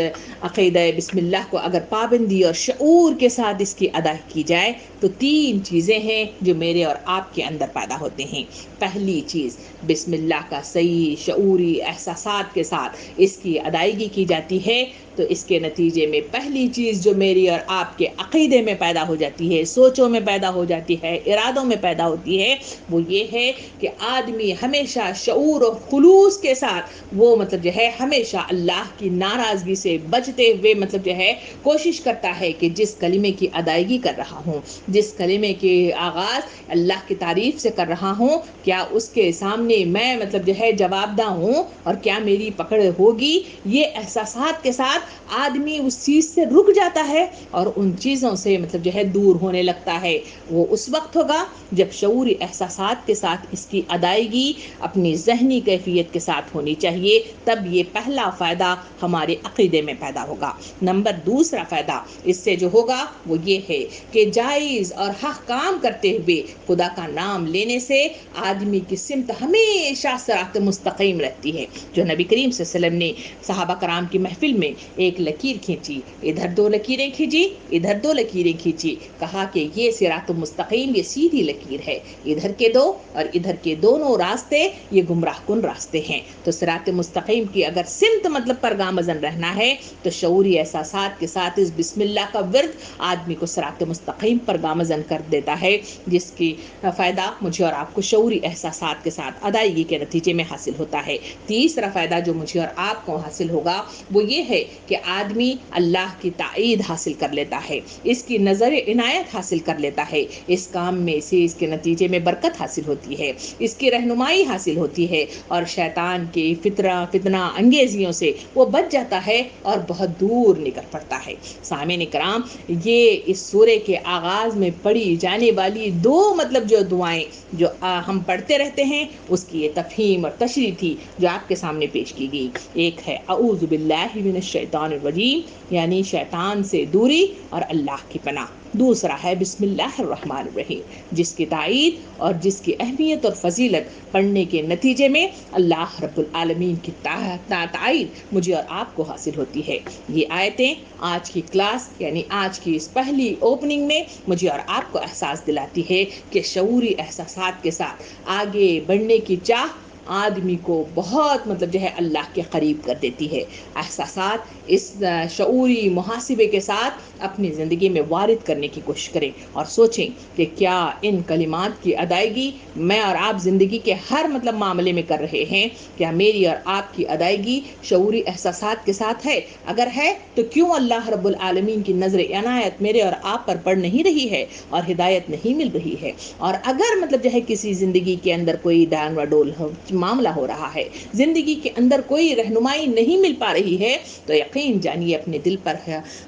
Speaker 1: عقیدہ بسم اللہ کو اگر پابندی اور شعور کے ساتھ اس کی ادا کی جائے تو 3 چیزیں ہیں جو میرے اور آپ کے اندر پیدا ہوتے ہیں۔ پہلی چیز، بسم اللہ کا صحیح شعوری احساسات کے ساتھ اس کی ادائیگی کی جاتی ہے تو اس کے نتیجے میں پہلی چیز جو میری اور آپ کے عقیدے میں پیدا ہو جاتی ہے، سوچوں میں پیدا ہو جاتی ہے، ارادوں میں پیدا ہوتی ہے، وہ یہ ہے کہ آدمی ہمیشہ شعور اور خلوص کے ساتھ وہ مطلب جو ہے ہمیشہ اللہ کی ناراضگی سے بچتے ہوئے مطلب جو ہے کوشش کرتا ہے کہ جس کلمے کی ادائیگی کر رہا ہوں، جس کلمے کے آغاز اللہ کی تعریف سے کر رہا ہوں، کیا اس کے سامنے میں مطلب جو ہے جواب دہ ہوں اور کیا میری پکڑ ہوگی، یہ احساسات کے ساتھ آدمی اس چیز سے رک جاتا ہے اور ان چیزوں سے مطلب جو ہے دور ہونے لگتا ہے۔ وہ اس وقت ہوگا جب شعوری احساسات کے ساتھ اس کی ادائیگی اپنی ذہنی کیفیت کے ساتھ ہونی چاہیے، تب یہ پہلا فائدہ ہمارے عقیدے میں پیدا ہوگا۔ نمبر دوسرا فائدہ اس سے جو ہوگا وہ یہ ہے کہ جائز اور حق کام کرتے ہوئے خدا کا نام لینے سے آدمی کی سمت ہمیشہ صراط مستقیم رہتی ہے۔ جو نبی کریم صلی اللہ علیہ وسلم نے صحابہ کرام کی محفل میں ایک لکیر کھینچی، ادھر دو لکیریں کھینچی، ادھر دو لکیریں کھینچی، کہا کہ یہ صراط مستقیم، یہ سیدھی لکیر ہے، ادھر کے دو اور ادھر کے دونوں راستے یہ گمراہ کن راستے ہیں۔ تو صراط مستقیم کی اگر سمت مطلب پر گامزن رہنا ہے تو شعوری احساسات کے ساتھ اس بسم اللہ کا ورد آدمی کو صراط مستقیم پر گامزن کر دیتا ہے، جس کی فائدہ مجھے اور آپ کو شعوری احساسات کے ساتھ ادائیگی کے نتیجے میں حاصل ہوتا ہے۔ تیسرا فائدہ جو مجھے اور آپ کو حاصل ہوگا وہ یہ ہے کہ آدمی اللہ کی تائید حاصل کر لیتا ہے، اس کی نظر عنایت حاصل کر لیتا ہے، اس کام میں سے اس کے نتیجے میں برکت حاصل ہوتی ہے، اس کی رہنمائی حاصل ہوتی ہے اور شیطان کی فتنہ انگیزیوں سے وہ بچ جاتا ہے اور بہت دور نکل پڑتا ہے۔ سامعین کرام، یہ اس سورے کے آغاز میں پڑھی جانے والی دو مطلب جو دعائیں جو ہم پڑھتے رہتے ہیں اس کی یہ تفہیم اور تشریح تھی جو آپ کے سامنے پیش کی گئی۔ ایک ہے اعوذ باللہ من الشیطان الرجیم، یعنی شیطان سے دوری اور اللہ کی پناہ۔ دوسرا ہے بسم اللہ الرحمن الرحیم، جس کی تائید اور جس کی اہمیت اور فضیلت پڑھنے کے نتیجے میں اللہ رب العالمین کی تائید مجھے اور آپ کو حاصل ہوتی ہے۔ یہ آیتیں آج کی کلاس یعنی آج کی اس پہلی اوپننگ میں مجھے اور آپ کو احساس دلاتی ہے کہ شعوری احساسات کے ساتھ آگے بڑھنے کی چاہ آدمی کو بہت مطلب جو ہے اللہ کے قریب کر دیتی ہے۔ احساسات اس شعوری محاسبے کے ساتھ اپنی زندگی میں وارد کرنے کی کوشش کریں اور سوچیں کہ کیا ان کلمات کی ادائیگی میں اور آپ زندگی کے ہر مطلب معاملے میں کر رہے ہیں؟ کیا میری اور آپ کی ادائیگی شعوری احساسات کے ساتھ ہے؟ اگر ہے تو کیوں اللہ رب العالمین کی نظر عنایت میرے اور آپ پر پڑ نہیں رہی ہے اور ہدایت نہیں مل رہی ہے؟ اور اگر مطلب جو ہے کسی زندگی کے اندر کوئی ڈان و ڈول معاملہ ہو رہا ہے، زندگی کے اندر کوئی رہنمائی نہیں مل پا رہی ہے، تو یقین جانیے اپنے دل پر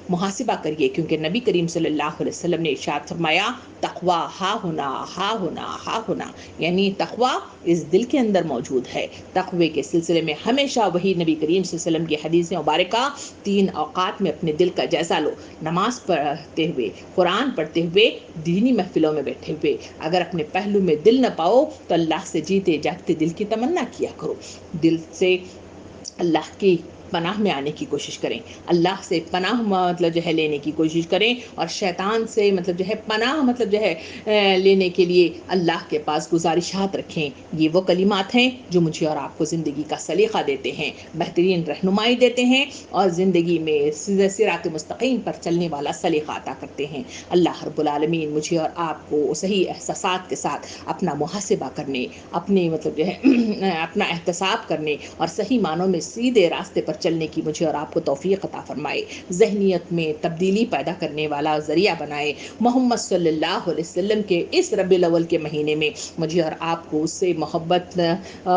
Speaker 1: محاسبہ کریے، کیونکہ نبی کریم صلی اللہ علیہ وسلم نے ارشاد فرمایا تقوی ہا ہونا ہا ہونا ہا ہونا، یعنی تقوی اس دل کے اندر موجود ہے۔ تقوی کے سلسلے میں ہمیشہ وہی نبی کریم صلی اللہ علیہ وسلم کی حدیث مبارکہ 3 اوقات میں اپنے دل کا جائزہ لو، نماز پڑھتے ہوئے، قرآن پڑھتے ہوئے، دینی محفلوں میں بیٹھے ہوئے۔ اگر اپنے پہلو میں دل نہ پاؤ تو اللہ سے جیتے جاگتے دل کی تمنا کیا کرو، دل سے اللہ کی پناہ میں آنے کی کوشش کریں، اللہ سے پناہ مطلب جو ہے لینے کی کوشش کریں، اور شیطان سے مطلب جو ہے پناہ مطلب جو ہے لینے کے لیے اللہ کے پاس گزارشات رکھیں۔ یہ وہ کلمات ہیں جو مجھے اور آپ کو زندگی کا سلیقہ دیتے ہیں، بہترین رہنمائی دیتے ہیں اور زندگی میں صراط مستقیم پر چلنے والا سلیقہ عطا کرتے ہیں۔ اللہ رب العالمین مجھے اور آپ کو صحیح احساسات کے ساتھ اپنا محاسبہ کرنے، اپنے مطلب جو ہے اپنا احتساب کرنے اور صحیح معنوں میں سیدھے راستے پر چلنے کی مجھے اور آپ کو توفیق عطا فرمائے، ذہنیت میں تبدیلی پیدا کرنے والا ذریعہ بنائے۔ محمد صلی اللہ علیہ وسلم کے اس ربیع الاول کے مہینے میں مجھے اور آپ کو اس سے محبت،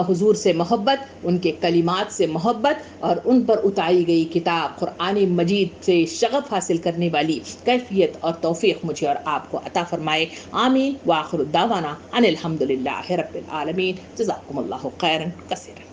Speaker 1: حضور سے محبت، ان کے کلمات سے محبت اور ان پر اتاری گئی کتاب قرآن مجید سے شغف حاصل کرنے والی کیفیت اور توفیق مجھے اور آپ کو عطا فرمائے۔ آمین۔ وآخر الدعوانا ان الحمد للہ رب العالمین۔ جزاکم اللہ خیرا کثیرا۔